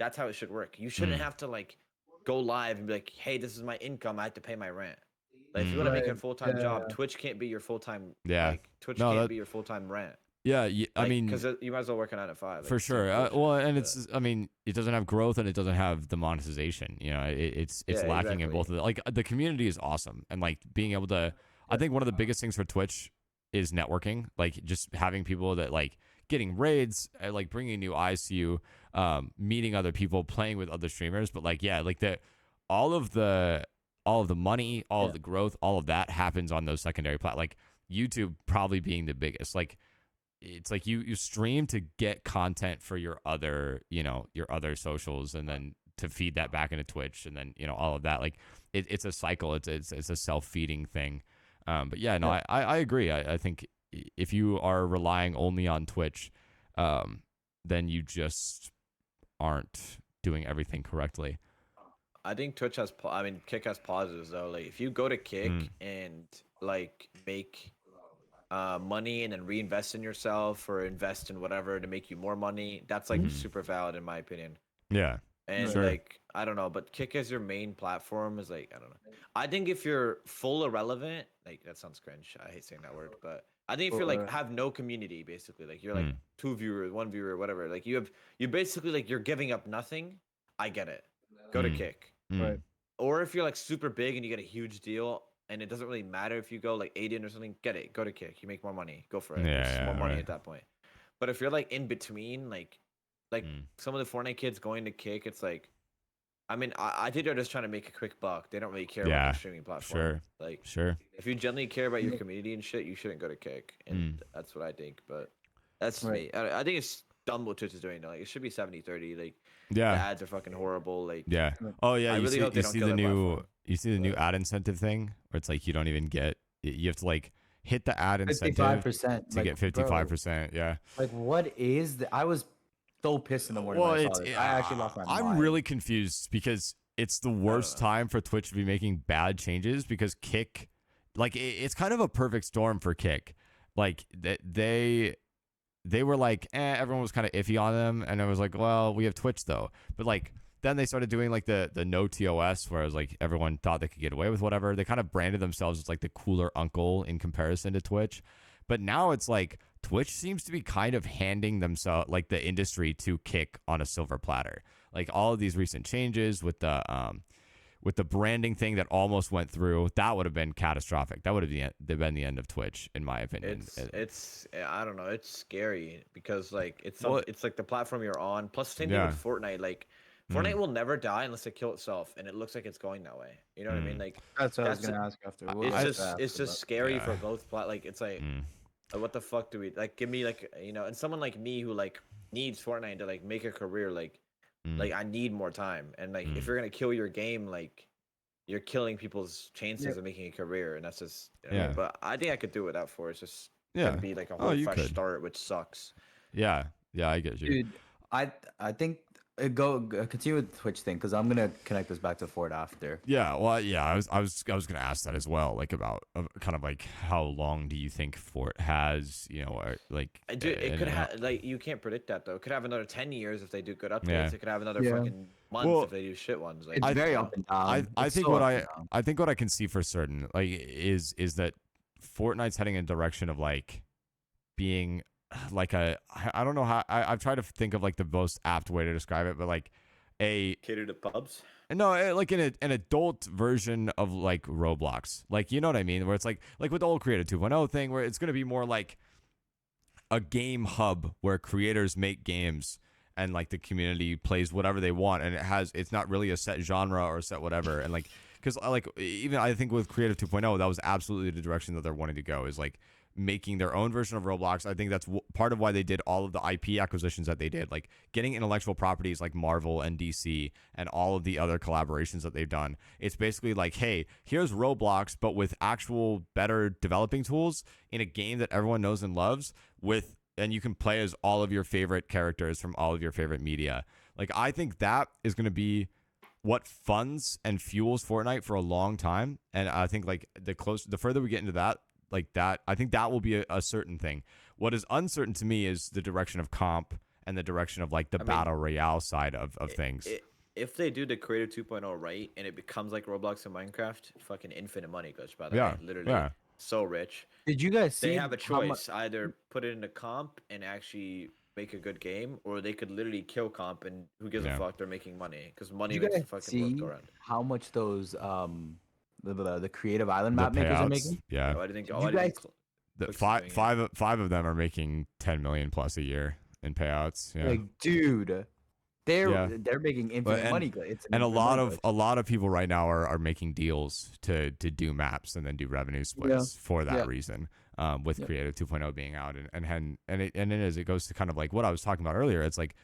That's how it should work. You shouldn't have to like go live and be like, hey, this is my income. I have to pay my rent. Like if you want to make a full-time job, Twitch can't be your full-time. Yeah. Like Twitch can't be your full-time rent. Yeah, I Like, mean, because you might as well work a 9 to 5. Like, for sure. Well, and it's, I mean, it doesn't have growth and it doesn't have the monetization. You know, it's lacking in both of them. Like the community is awesome, and like being able to, I think one of the biggest things for Twitch is networking. Like just having people that like getting raids, like bringing new eyes to you, meeting other people, playing with other streamers. But like, yeah, like all of the money, all of the growth, all of that happens on those secondary platforms. Like YouTube probably being the biggest. Like it's like you stream to get content for your other socials, and then to feed that back into Twitch, and then all of that. Like it's a cycle. It's a self-feeding thing. But yeah, no, I agree. I think if you are relying only on Twitch, then you just aren't doing everything correctly. I think Twitch has, Kick has positives though. Like if you go to Kick and like make money and then reinvest in yourself or invest in whatever to make you more money, that's like super valid in my opinion. Yeah. And like I don't know, but Kick as your main platform is like I don't know. I think if you're full irrelevant, like that sounds cringe. I hate saying that word, but I think if you're like have no community basically, like you're like 2 viewers, 1 viewer, whatever, like you basically like you're giving up nothing. I get it. Go to Kick. Right. Or if you're like super big and you get a huge deal and it doesn't really matter if you go like 80 or something, get it. Go to Kick. You make more money. Go for it. Yeah, more money at that point. But if you're like in between, like some of the Fortnite kids going to Kick, it's like, I mean, I think they're just trying to make a quick buck. They don't really care about the streaming platform. Sure. Like, sure. If you genuinely care about your community and shit, you shouldn't go to Kick. And that's what I think. But that's me. I think it's dumb what Twitch is doing. Like, it should be 70-30. Like, the ads are fucking horrible. Like, Oh yeah. I really hope they don't kill their platform. You see the new ad incentive thing where it's like you don't even get. You have to like hit the ad incentive 55% to get 55%. Yeah. Like what is the? I was so pissed in the morning. Well, when I saw this. I actually lost my mind. I'm really confused because it's the worst time for Twitch to be making bad changes because Kick, like it's kind of a perfect storm for Kick. Like they were like, everyone was kind of iffy on them, and I was like, well, we have Twitch though. But like then they started doing like the no TOS, where it was like everyone thought they could get away with whatever. They kind of branded themselves as like the cooler uncle in comparison to Twitch. But now it's like Twitch seems to be kind of handing themselves like the industry to kick on a silver platter. Like all of these recent changes with the branding thing that almost went through, that would have been catastrophic. That would have been the end of Twitch, in my opinion. It's I don't know. It's scary because like Well, it's like the platform you're on. Plus, same thing yeah. with Fortnite. Like Fortnite will never die unless it kills itself, and it looks like it's going that way. You know what I mean? Like That's what I was that's gonna ask after. it's just scary for both like it's like Mm. what the fuck do we like? Give me like and someone like me who like needs Fortnite to like make a career. Like I need more time, and like if you're gonna kill your game, like you're killing people's chances of making a career, and that's just Yeah. But I think I could do it without Force. Just Yeah. gonna be like a whole fresh start, which sucks. Yeah, I get you. Dude, I think continue with the Twitch thing because I'm gonna connect this back to Fort after. Yeah, well, yeah, I was gonna ask that as well, like about kind of like how long do you think Fort has, or like Dude, it could have like you can't predict that though. It could have another 10 years if they do good updates. Yeah. It could have another fucking month if they do shit ones. Like It's very up and down. I It's think so what up and down. I think what I can see for certain like is that Fortnite's heading in a direction of like being like I don't know how I've tried to think of like the most apt way to describe it, but like cater to pubs. No, like an adult version of like Roblox. Like, you know what I mean? Where it's like with the old Creative 2.0 thing, where it's going to be more like a game hub where creators make games and like the community plays whatever they want. And it's not really a set genre or a set whatever. And like, because like even I think with Creative 2.0, that was absolutely the direction that they're wanting to go, is like making their own version of Roblox. I think that's part of why they did all of the IP acquisitions that they did, like getting intellectual properties like Marvel and DC and all of the other collaborations that they've done. It's basically like, hey, here's Roblox, but with actual better developing tools in a game that everyone knows and loves, and you can play as all of your favorite characters from all of your favorite media. Like, I think that is going to be what funds and fuels Fortnite for a long time. And I think like the further we get into that, like that, I think that will be a certain thing. What is uncertain to me is the direction of comp and the direction of like the battle royale side of things. If they do the Creative 2.0 right and it becomes like Roblox and Minecraft, fucking infinite money goes by the way. Literally so rich. Did you guys see? They have a choice: either put it into comp and actually make a good game, or they could literally kill comp and who gives a fuck? They're making money because money makes the fucking world go around. How much those the Creative Island map makers are making? Yeah. Five of them are making 10 million plus a year in payouts. Yeah. Like, dude, they're making infinite money. And a lot of people right now are making deals to do maps and then do revenue splits for that reason. With Creative 2.0 being out and it goes to kind of like what I was talking about earlier. It's like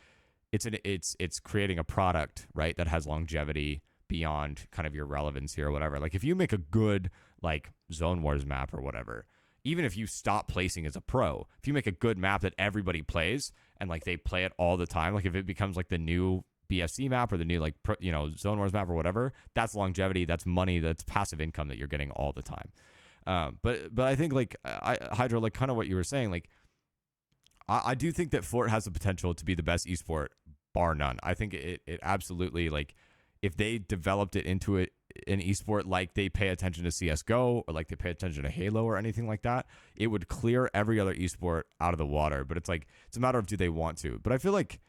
it's creating a product, right, that has longevity beyond kind of your relevancy or whatever. Like if you make a good like Zone Wars map or whatever, even if you stop placing as a pro, if you make a good map that everybody plays and like they play it all the time, like if it becomes like the new BFC map or the new like Zone Wars map or whatever, that's longevity, that's money, that's passive income that you're getting all the time. But I think like Hydra, like kind of what you were saying, like I do think that Fort has the potential to be the best esport bar none. I think it absolutely, like if they developed it into an esport, like they pay attention to CSGO or like they pay attention to Halo or anything like that, it would clear every other esport out of the water. But it's like, it's a matter of do they want to. But I feel like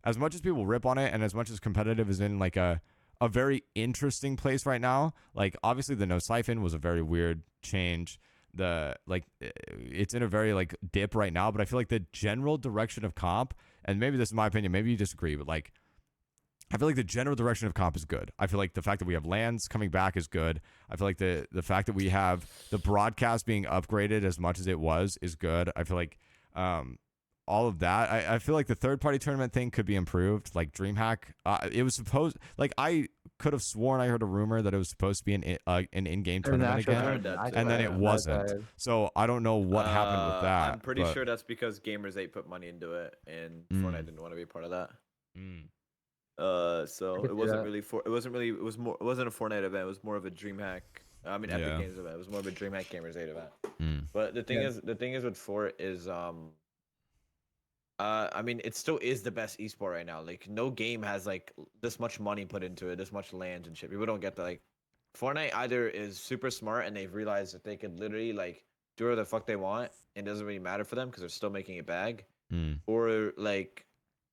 as much as people rip on it and as much as competitive is in like a very interesting place right now, like obviously the no siphon was a very weird change. It's in a very like dip right now, but I feel like the general direction of comp, and maybe this is my opinion, maybe you disagree, but like I feel like the general direction of comp is good. I feel like the fact that we have lands coming back is good. I feel like the fact that we have the broadcast being upgraded as much as it was is good. I feel like all of that. I feel like the third-party tournament thing could be improved. Like DreamHack, it was supposed, like I could have sworn I heard a rumor that it was supposed to be an in-game tournament again, and then it wasn't. So I don't know what happened with that. I'm pretty sure that's because Gamers 8 put money into it, and Fortnite didn't want to be a part of that. So it wasn't really it wasn't a Fortnite event. It was more of a DreamHack. I mean, Epic Games event. It was more of a DreamHack Gamers 8 event. But the thing is with Fort is I mean, it still is the best esport right now. Like, no game has like this much money put into it, this much land and shit. People don't get that. Like, Fortnite either is super smart and they've realized that they could literally like do whatever the fuck they want and it doesn't really matter for them because they're still making it bag, Mm. or like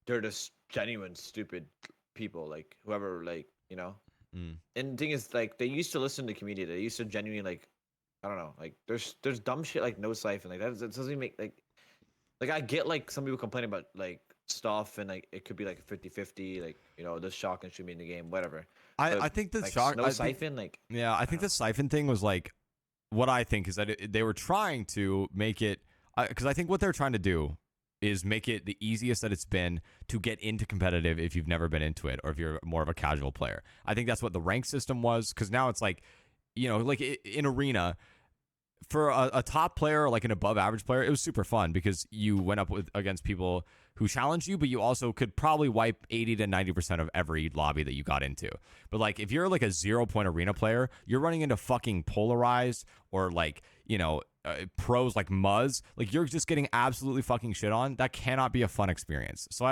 they're just genuine stupid people. Like whoever, like Mm. And the thing is, like, they used to listen to the community. They used to genuinely like, I don't know, like there's dumb shit like no siphon like that doesn't even make like I get like some people complaining about like stuff and like it could be like 50-50, like this shotgun should be in the game, whatever. But I think the like shock. no siphon, like Yeah, I think don't the siphon thing was like what I think is that they were trying to make it because I think what they're trying to do is make it the easiest that it's been to get into competitive if you've never been into it or if you're more of a casual player. I think that's what the rank system was because now it's like, like in arena for a top player or like an above average player, it was super fun because you went up against people who challenged you, but you also could probably wipe 80 to 90% of every lobby that you got into. But like if you're like a 0-point arena player, you're running into fucking polarized or like, pros like Muzz, like you're just getting absolutely fucking shit on. That cannot be a fun experience. So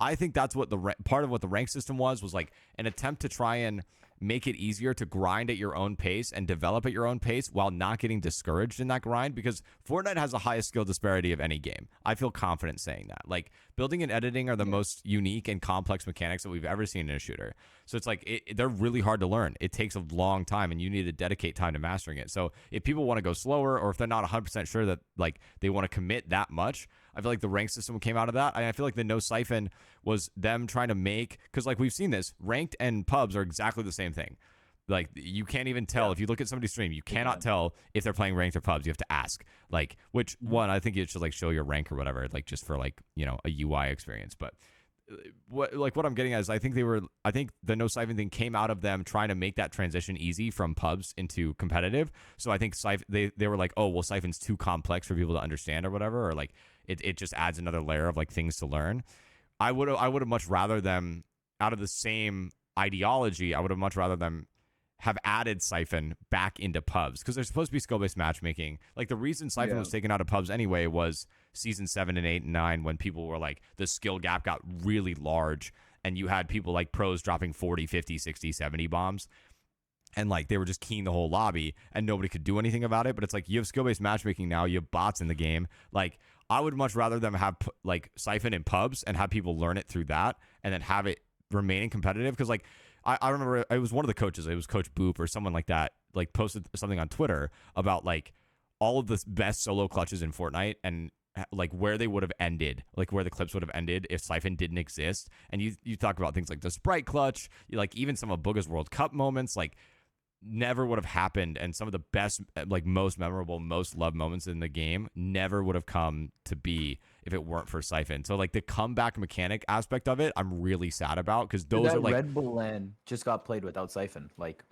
I think that's what part of what the rank system was like an attempt to try and make it easier to grind at your own pace and develop at your own pace while not getting discouraged in that grind because Fortnite has the highest skill disparity of any game. I feel confident saying that. Like building and editing are the most unique and complex mechanics that we've ever seen in a shooter. So it's like they're really hard to learn. It takes a long time and you need to dedicate time to mastering it. So if people want to go slower or if they're not 100% sure that like they want to commit that much, I feel like the rank system came out of that. And I feel like the no siphon was them trying to make, because like we've seen this, ranked and pubs are exactly the same thing. Like you can't even tell if you look at somebody's stream, you cannot tell if they're playing ranked or pubs. You have to ask like which one. I think it should like show your rank or whatever, like just for like a UI experience. But what I'm getting at is I think the no siphon thing came out of them trying to make that transition easy from pubs into competitive. So I think they were like, oh well, siphon's too complex for people to understand or whatever, or like it just adds another layer of like things to learn. I would have much rather them out of the same ideology. I would have much rather them have added siphon back into pubs because they're supposed to be skill-based matchmaking. Like the reason siphon was taken out of pubs anyway was season 7 and 8 and 9 when people were like the skill gap got really large and you had people like pros dropping 40, 50, 60, 70 bombs and like they were just keying the whole lobby and nobody could do anything about it. But it's like you have skill-based matchmaking now, you have bots in the game. Like I would much rather them have like siphon in pubs and have people learn it through that and then have it remaining competitive because like I remember it was one of the coaches, it was Coach Boop or someone like that, like posted something on Twitter about like all of the best solo clutches in Fortnite and like where they would have ended, like where the clips would have ended if Siphon didn't exist. And you talk about things like the Sprite clutch, like even some of Booga's World Cup moments, like never would have happened. And some of the best, like most memorable, most loved moments in the game never would have come to be if it weren't for Siphon. So like the comeback mechanic aspect of it, I'm really sad about because those are like Red Bull land just got played without Siphon. Like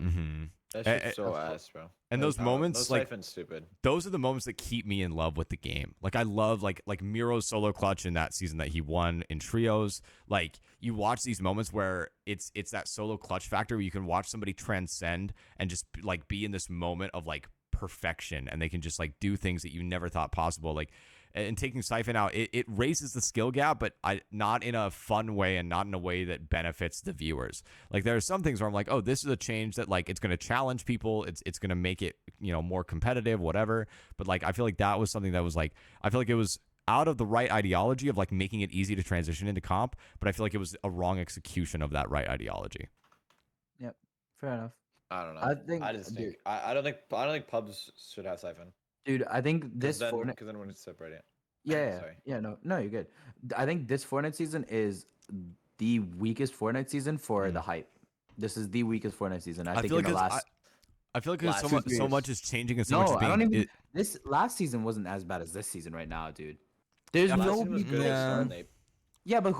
that shit's so ass, bro. And those moments, no like siphon's stupid. Those are the moments that keep me in love with the game. Like I love like Miro's solo clutch in that season that he won in trios. Like you watch these moments where it's that solo clutch factor where you can watch somebody transcend and just like be in this moment of like perfection and they can just like do things that you never thought possible. Like and taking Siphon out, it raises the skill gap, but not in a fun way and not in a way that benefits the viewers. Like there are some things where I'm like, oh, this is a change that like it's going to challenge people. It's going to make it, more competitive, whatever. But like, I feel like that was something that was like, I feel like it was out of the right ideology of like making it easy to transition into comp, but I feel like it was a wrong execution of that right ideology. Yep, fair enough. I don't know. I don't think pubs should have siphon. Dude, I think this Fortnite because then when it's separated. Yeah, no, you're good. I think this Fortnite season is the weakest Fortnite season for the hype. This is the weakest Fortnite season. I think feel in like the last. I feel like so much is changing and so No, much is being. I don't even. This last season wasn't as bad as this season right now, dude. There's no. Yeah, but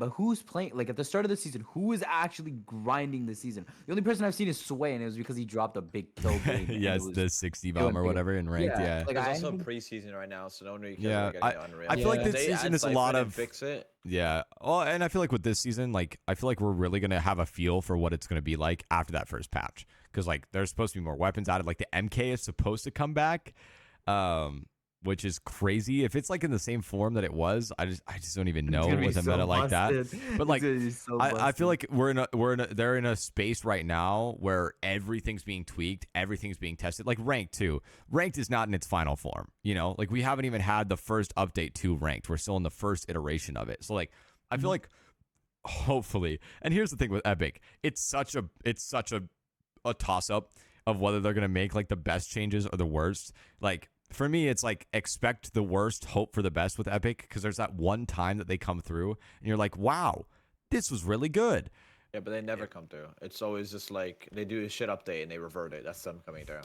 who's playing? Like at the start of the season, who is actually grinding the season? The only person I've seen is Sway, and it was because he dropped a big kill game. Yes, the 60 bomb or whatever in ranked. Yeah. Like it's also preseason right now, so no one really cares yeah, about Unreal. I feel like this season is a lot of fix it. Yeah. Oh, and I feel like with this season, like I feel like we're really gonna have a feel for what it's gonna be like after that first patch, because like there's supposed to be more weapons added. Like the MK is supposed to come back. which is crazy. If it's like in the same form that it was, I just don't even It's know gonna be with a so meta like that. busted. But It's like, gonna be so I feel busted. like they're in a space right now where everything's being tweaked, everything's being tested. Like ranked too. Ranked is not in its final form. You know, like we haven't even had the first update to ranked. We're still in the first iteration of it. So like, I feel like hopefully, and here's the thing with Epic, it's such a toss up of whether they're gonna make like the best changes or the worst. Like for me, it's like expect the worst, hope for the best with Epic, because there's that one time that they come through and you're like, wow, this was really good. Yeah, but they never come through. It's always just like they do a shit update and they revert it. That's them coming through.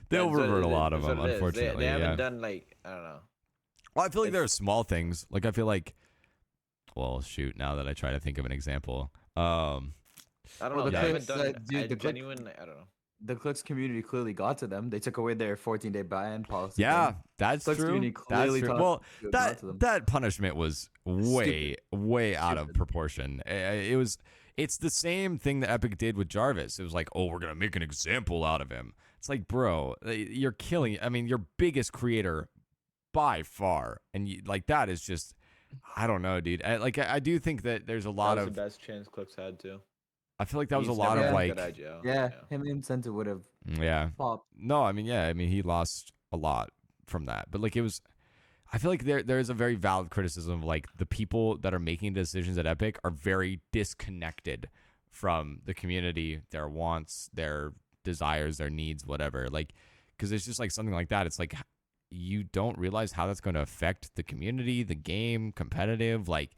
They'll revert a lot of That's them, what it is. unfortunately. They haven't Yeah. done like I don't know. Well, I feel like there are It's small things. Like I feel like, well, shoot. Now that I try to think of an example, I don't Well, know. the They haven't Clix, done dude, a genuine. I don't know. the Clix community clearly got to them. They took away their 14-day ban policy. yeah, thing. that's Clix true. community That's clearly true. got- Well, got to them. that punishment was way out of Stupid. proportion. It was. It's the same thing that Epic did with Jarvis. It was like, oh, we're gonna make an example out of him. It's like, bro, you're killing. I mean, your biggest creator by far, and like that is just. I don't know, dude. I do think that there's a lot That was of. the best chance Clix had too. I feel like that was a He's lot never of had a like. good idea. Yeah, him and Senta would have Yeah. popped. No, I mean, yeah, I mean, he lost a lot from that, but like it was. I feel like there is a very valid criticism of like the people that are making decisions at Epic are very disconnected from the community, their wants, their desires, their needs, whatever. Like, because it's just like something like that. It's like you don't realize how that's going to affect the community, the game, competitive. Like,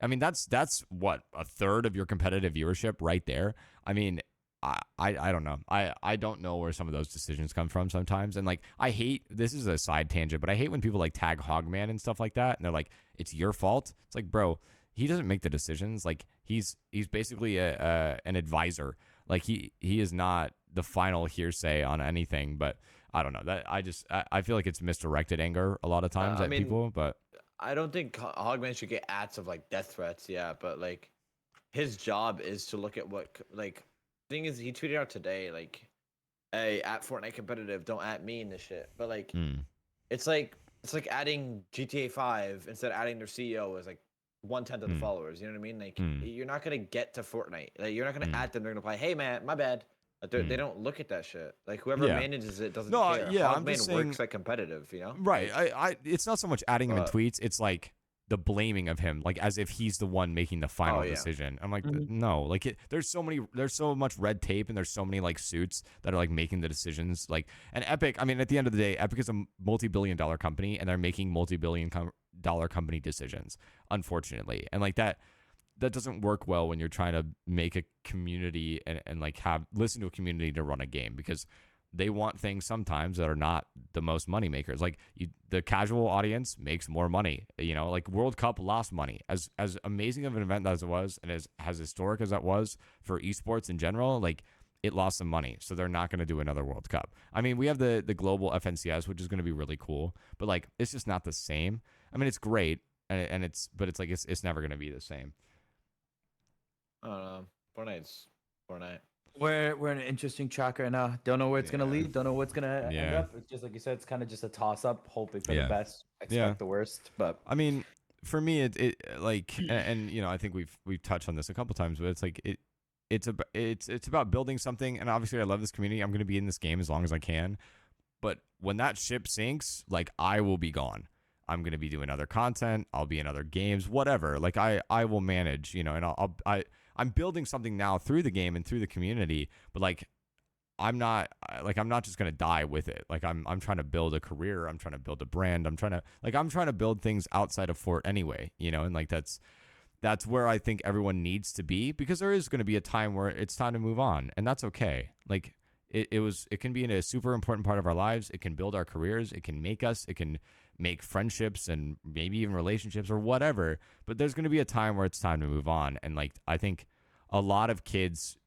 I mean, that's what a third of your competitive viewership right there. I mean, I don't know. I don't know where some of those decisions come from sometimes. And like I hate, this is a side tangent, but I hate when people like tag Hogman and stuff like that and they're like, it's your fault. It's like, bro, he doesn't make the decisions. Like he's basically an advisor. Like he is not the final hearsay on anything, but I don't know. That I feel like it's misdirected anger a lot of times I at mean, people, but I don't think Hogman should get ads of like death threats. Yeah, but like his job is to look at what like thing is he tweeted out today like, hey, at Fortnite competitive, don't at me in this shit. But like it's like adding GTA 5 instead of adding their CEO as like 1/10 of the followers. You know what I mean? Like you're not gonna get to Fortnite. Like you're not gonna add them. They're gonna play. Hey man, my bad. Like, they don't look at that shit. Like whoever Yeah. manages it doesn't No, care. yeah, I'm Hogman just works saying- like competitive. You know? right. Like, I it's not so much adding him in But- tweets. It's like the blaming of him, like as if he's the one making the final Oh, yeah. decision. I'm like, no, like there's so much red tape and there's so many like suits that are like making the decisions. Like, and Epic, I mean, at the end of the day, Epic is a multi-billion-dollar company and they're making multi-billion-dollar company decisions, unfortunately. And like that doesn't work well when you're trying to make a community and like listen to a community to run a game, because they want things sometimes that are not the most money makers. Like the casual audience makes more money. You know, like World Cup lost money. As amazing of an event as it was, and as historic as that was for esports in general, like it lost some money. So they're not going to do another World Cup. I mean, we have the global FNCS, which is going to be really cool, but like it's just not the same. I mean, it's great, and it's like it's never going to be the same. I don't know. Fortnite's Fortnite. We're in an interesting track right now. Don't know where it's gonna Yeah. lead. Don't know what's gonna end Yeah. up. It's just like you said. It's kind of just a toss up, hoping for Yeah. the best, expect Yeah. the worst. But I mean, for me, it like, and you know, I think we've touched on this a couple times, but it's like it's about building something. And obviously, I love this community. I'm going to be in this game as long as I can. But when that ship sinks, like I will be gone. I'm going to be doing other content. I'll be in other games, whatever. Like I will manage, you know, and I'm building something now through the game and through the community, but like I'm not just gonna die with it. Like I'm trying to build a career. I'm trying to build a brand. I'm trying to build things outside of Fort anyway, you know. And like that's where I think everyone needs to be, because there is going to be a time where it's time to move on, and that's okay. Like it can be in a super important part of our lives. It can build our careers. It can make us. It can make friendships and maybe even relationships or whatever. But there's going to be a time where it's time to move on, and like I think a lot of kids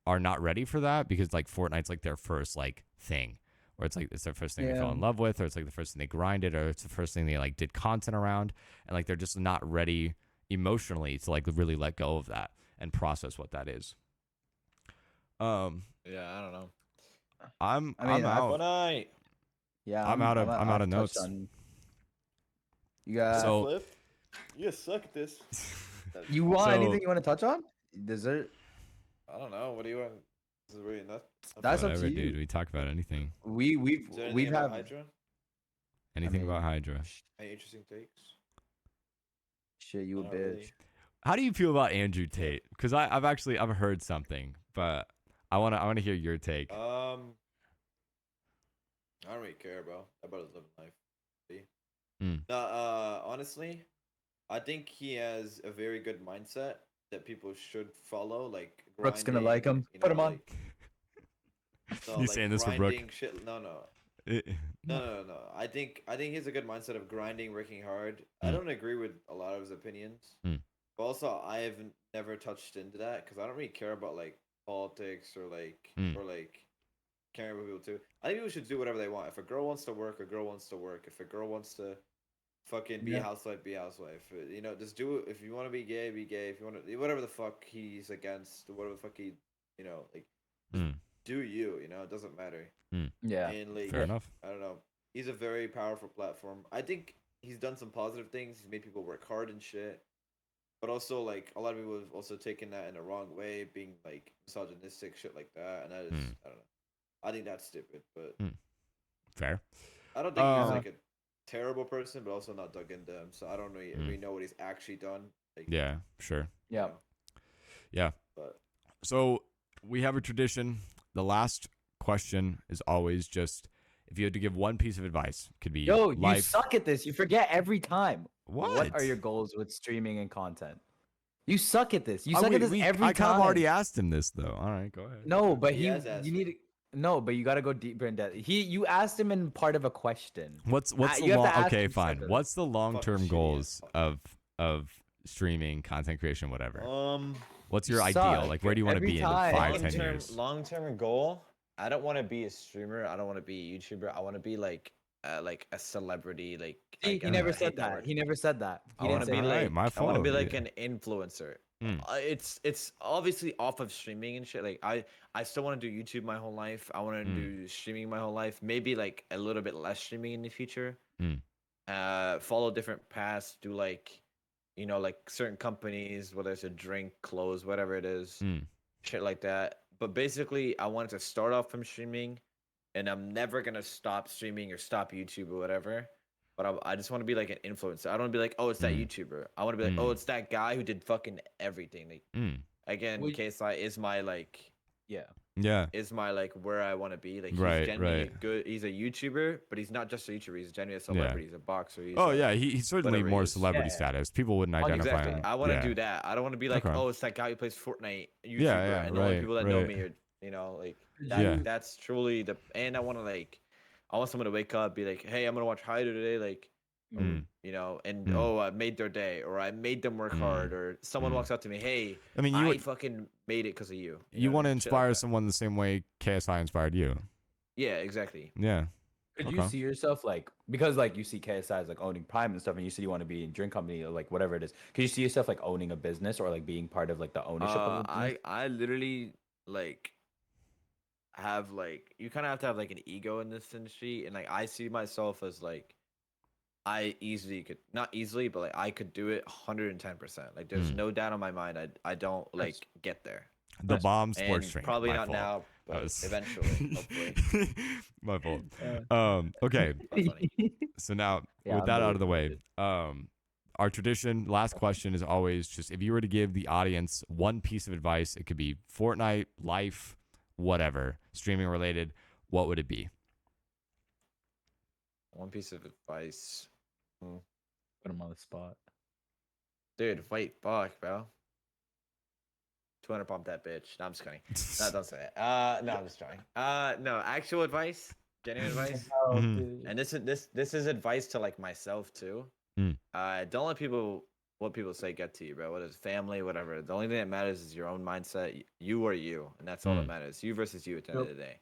are not ready for that, because like Fortnite's like their first like thing, or it's like it's their first thing they fell in love with, or it's like the first thing they grinded, or it's the first thing they like did content around, and like they're just not ready emotionally to like really let go of that and process what that is. Yeah, I don't know. I'm I mean, out. Fortnite. Yeah, I'm out of I've touched notes. on. You got. So- Flip, you suck at this. You want So- anything you want to touch on? Dessert. I don't know. What do you want? This is really nuts. That's up to Whatever, you. dude. We talk about anything. We've Is there anything we've about had. Hydra? Anything about mean, Hydra. Any interesting takes? Shit, you a Not bitch. really. How do you feel about Andrew Tate? Because I've heard something, but I wanna hear your take. I don't really care, bro. That brother's living life. See? Mm. Honestly, I think he has a very good mindset that people should follow. Like Brooke's gonna grinding, like him. you Put know, him on. like- no, You like saying this for Brooke? grinding Shit. No. Eh, No. I think he has a good mindset of grinding, working hard. I Mm. don't agree with a lot of his opinions, Mm. but also I have never touched into that because I don't really care about like politics or like Mm. caring about people too. I think people should do whatever they want. If a girl wants to work, a girl wants to work. If a girl wants to fucking be a Yeah. housewife, be a housewife. You know, just do it. If you want to be gay, be gay. If you want to, whatever the fuck he's against, whatever the fuck he, you know, like, Mm. do you? You know, it doesn't matter. Yeah. And like, Fair enough. I don't know. He's a very powerful platform. I think he's done some positive things. He's made people work hard and shit. But also, like, a lot of people have also taken that in the wrong way, being like misogynistic shit like that. And that is, I don't know. I think that's stupid. But Fair. I don't think he's like a terrible person, but also not dug into him. So I don't really know what he's actually done. Like, Yeah. Sure. Yeah. know, Yeah. but So we have a tradition. The last question is always just if you had to give one piece of advice, could be Yo, you life. suck at this. You forget every time. What? are your goals with streaming and content? You suck at this. You Oh, suck at this every I time. kind of already asked him this though. All right, go ahead. No, but He has asked you me. need to, no, but you got to go deeper in depth. You asked him in part of a question. What's you the have to long? ask Okay, him fine. separately. What's the long-term shitty goals ass of streaming, content creation, whatever? What's You your ideal? suck Like, where do you want to every be in time. 5-10 years? long-term goal. I don't want to be a streamer. I don't want to be a YouTuber. I want to be like a celebrity. Like He I never hate said that. word. He never said that. He I want didn't to say be that. Alright, like my I want to be fault, like yeah. an influencer. Mm. It's obviously off of streaming and shit. Like I still want to do YouTube my whole life. I want to do streaming my whole life. Maybe like a little bit less streaming in the future. Follow different paths. Do like, you know, like certain companies, whether it's a drink, clothes, whatever it is, shit like that. But basically, I wanted to start off from streaming, and I'm never gonna stop streaming or stop YouTube or whatever. But I just want to be like an influencer. I don't want to be like, oh, it's that YouTuber. I want to be like, oh, it's that guy who did fucking everything. Like, again, Well, KSI is my like, Yeah. Yeah. is my like where I want to be. Like, he's Right, genuinely right. good. He's a YouTuber, but he's not just a YouTuber. He's genuinely a celebrity. He's a boxer. He's Oh a, yeah, he's certainly whatever he more is. celebrity Yeah. status. People wouldn't identify Exactly. him. I want to Yeah. do that. I don't want to be like, Okay. oh, it's that guy who plays Fortnite YouTuber, yeah, and the only right, people that know right. me are, you know, like Yeah. that's truly the. And I want to like, I want someone to wake up, be like, hey, I'm gonna watch Hydra today, like, you know, and oh, I made their day, or I made them work hard, or someone walks up to me, hey, I mean, I fucking made it because of you. You know want what to I mean? Shit inspire like that. someone the same way KSI inspired you. Yeah, exactly. Yeah. Could you see yourself like, because like you see KSI as like owning Prime and stuff, and you said you want to be in drink company or like whatever it is. Could you see yourself like owning a business or like being part of like the ownership of a business? I literally like have like, you kind of have to have like an ego in this industry, and like I see myself as like, I easily could, not easily, but like I could do it 110%. Like there's no doubt in my mind I don't like get there. The bomb And sports drink. probably my not fault. now, but That was- eventually, hopefully. My fault. Okay. Not funny. So now, Yeah, with I'm that out really of the way, our tradition, last question is always just if you were to give the audience one piece of advice, it could be Fortnite, life, whatever, streaming related, what would it be? One piece of advice. Put him on the spot. Dude, wait, fuck, bro. 200 pump that bitch. No, I'm just kidding. No, don't say it. No, I'm just trying. No, actual advice, genuine advice. And this is advice to like myself too. Don't let what people say get to you, bro. Whether it's family, whatever. The only thing that matters is your own mindset. You are you, and that's all that matters. You versus you at the end of the day.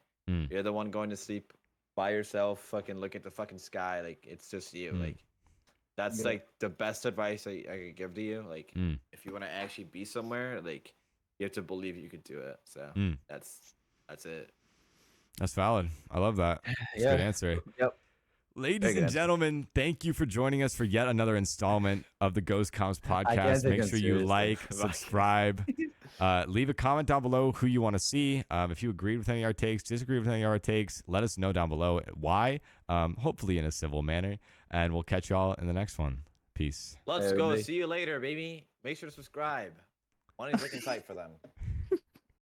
You're the one going to sleep by yourself. Fucking look at the fucking sky. Like it's just you. Like that's like the best advice I could give to you. Like if you want to actually be somewhere, like you have to believe you could do it. So that's it. That's valid. I love that. That's a good answer. Yep. Ladies Very and good. gentlemen, thank you for joining us for yet another installment of the GhostComms podcast. take Make him sure you seriously. like, subscribe, leave a comment down below who you want to see. If you agreed with any of our takes, disagreed with any of our takes, let us know down below why, hopefully in a civil manner. And we'll catch y'all in the next one. Peace. Let's Hey, go. everybody. See you later, baby. Make sure to subscribe. Money's looking tight for them.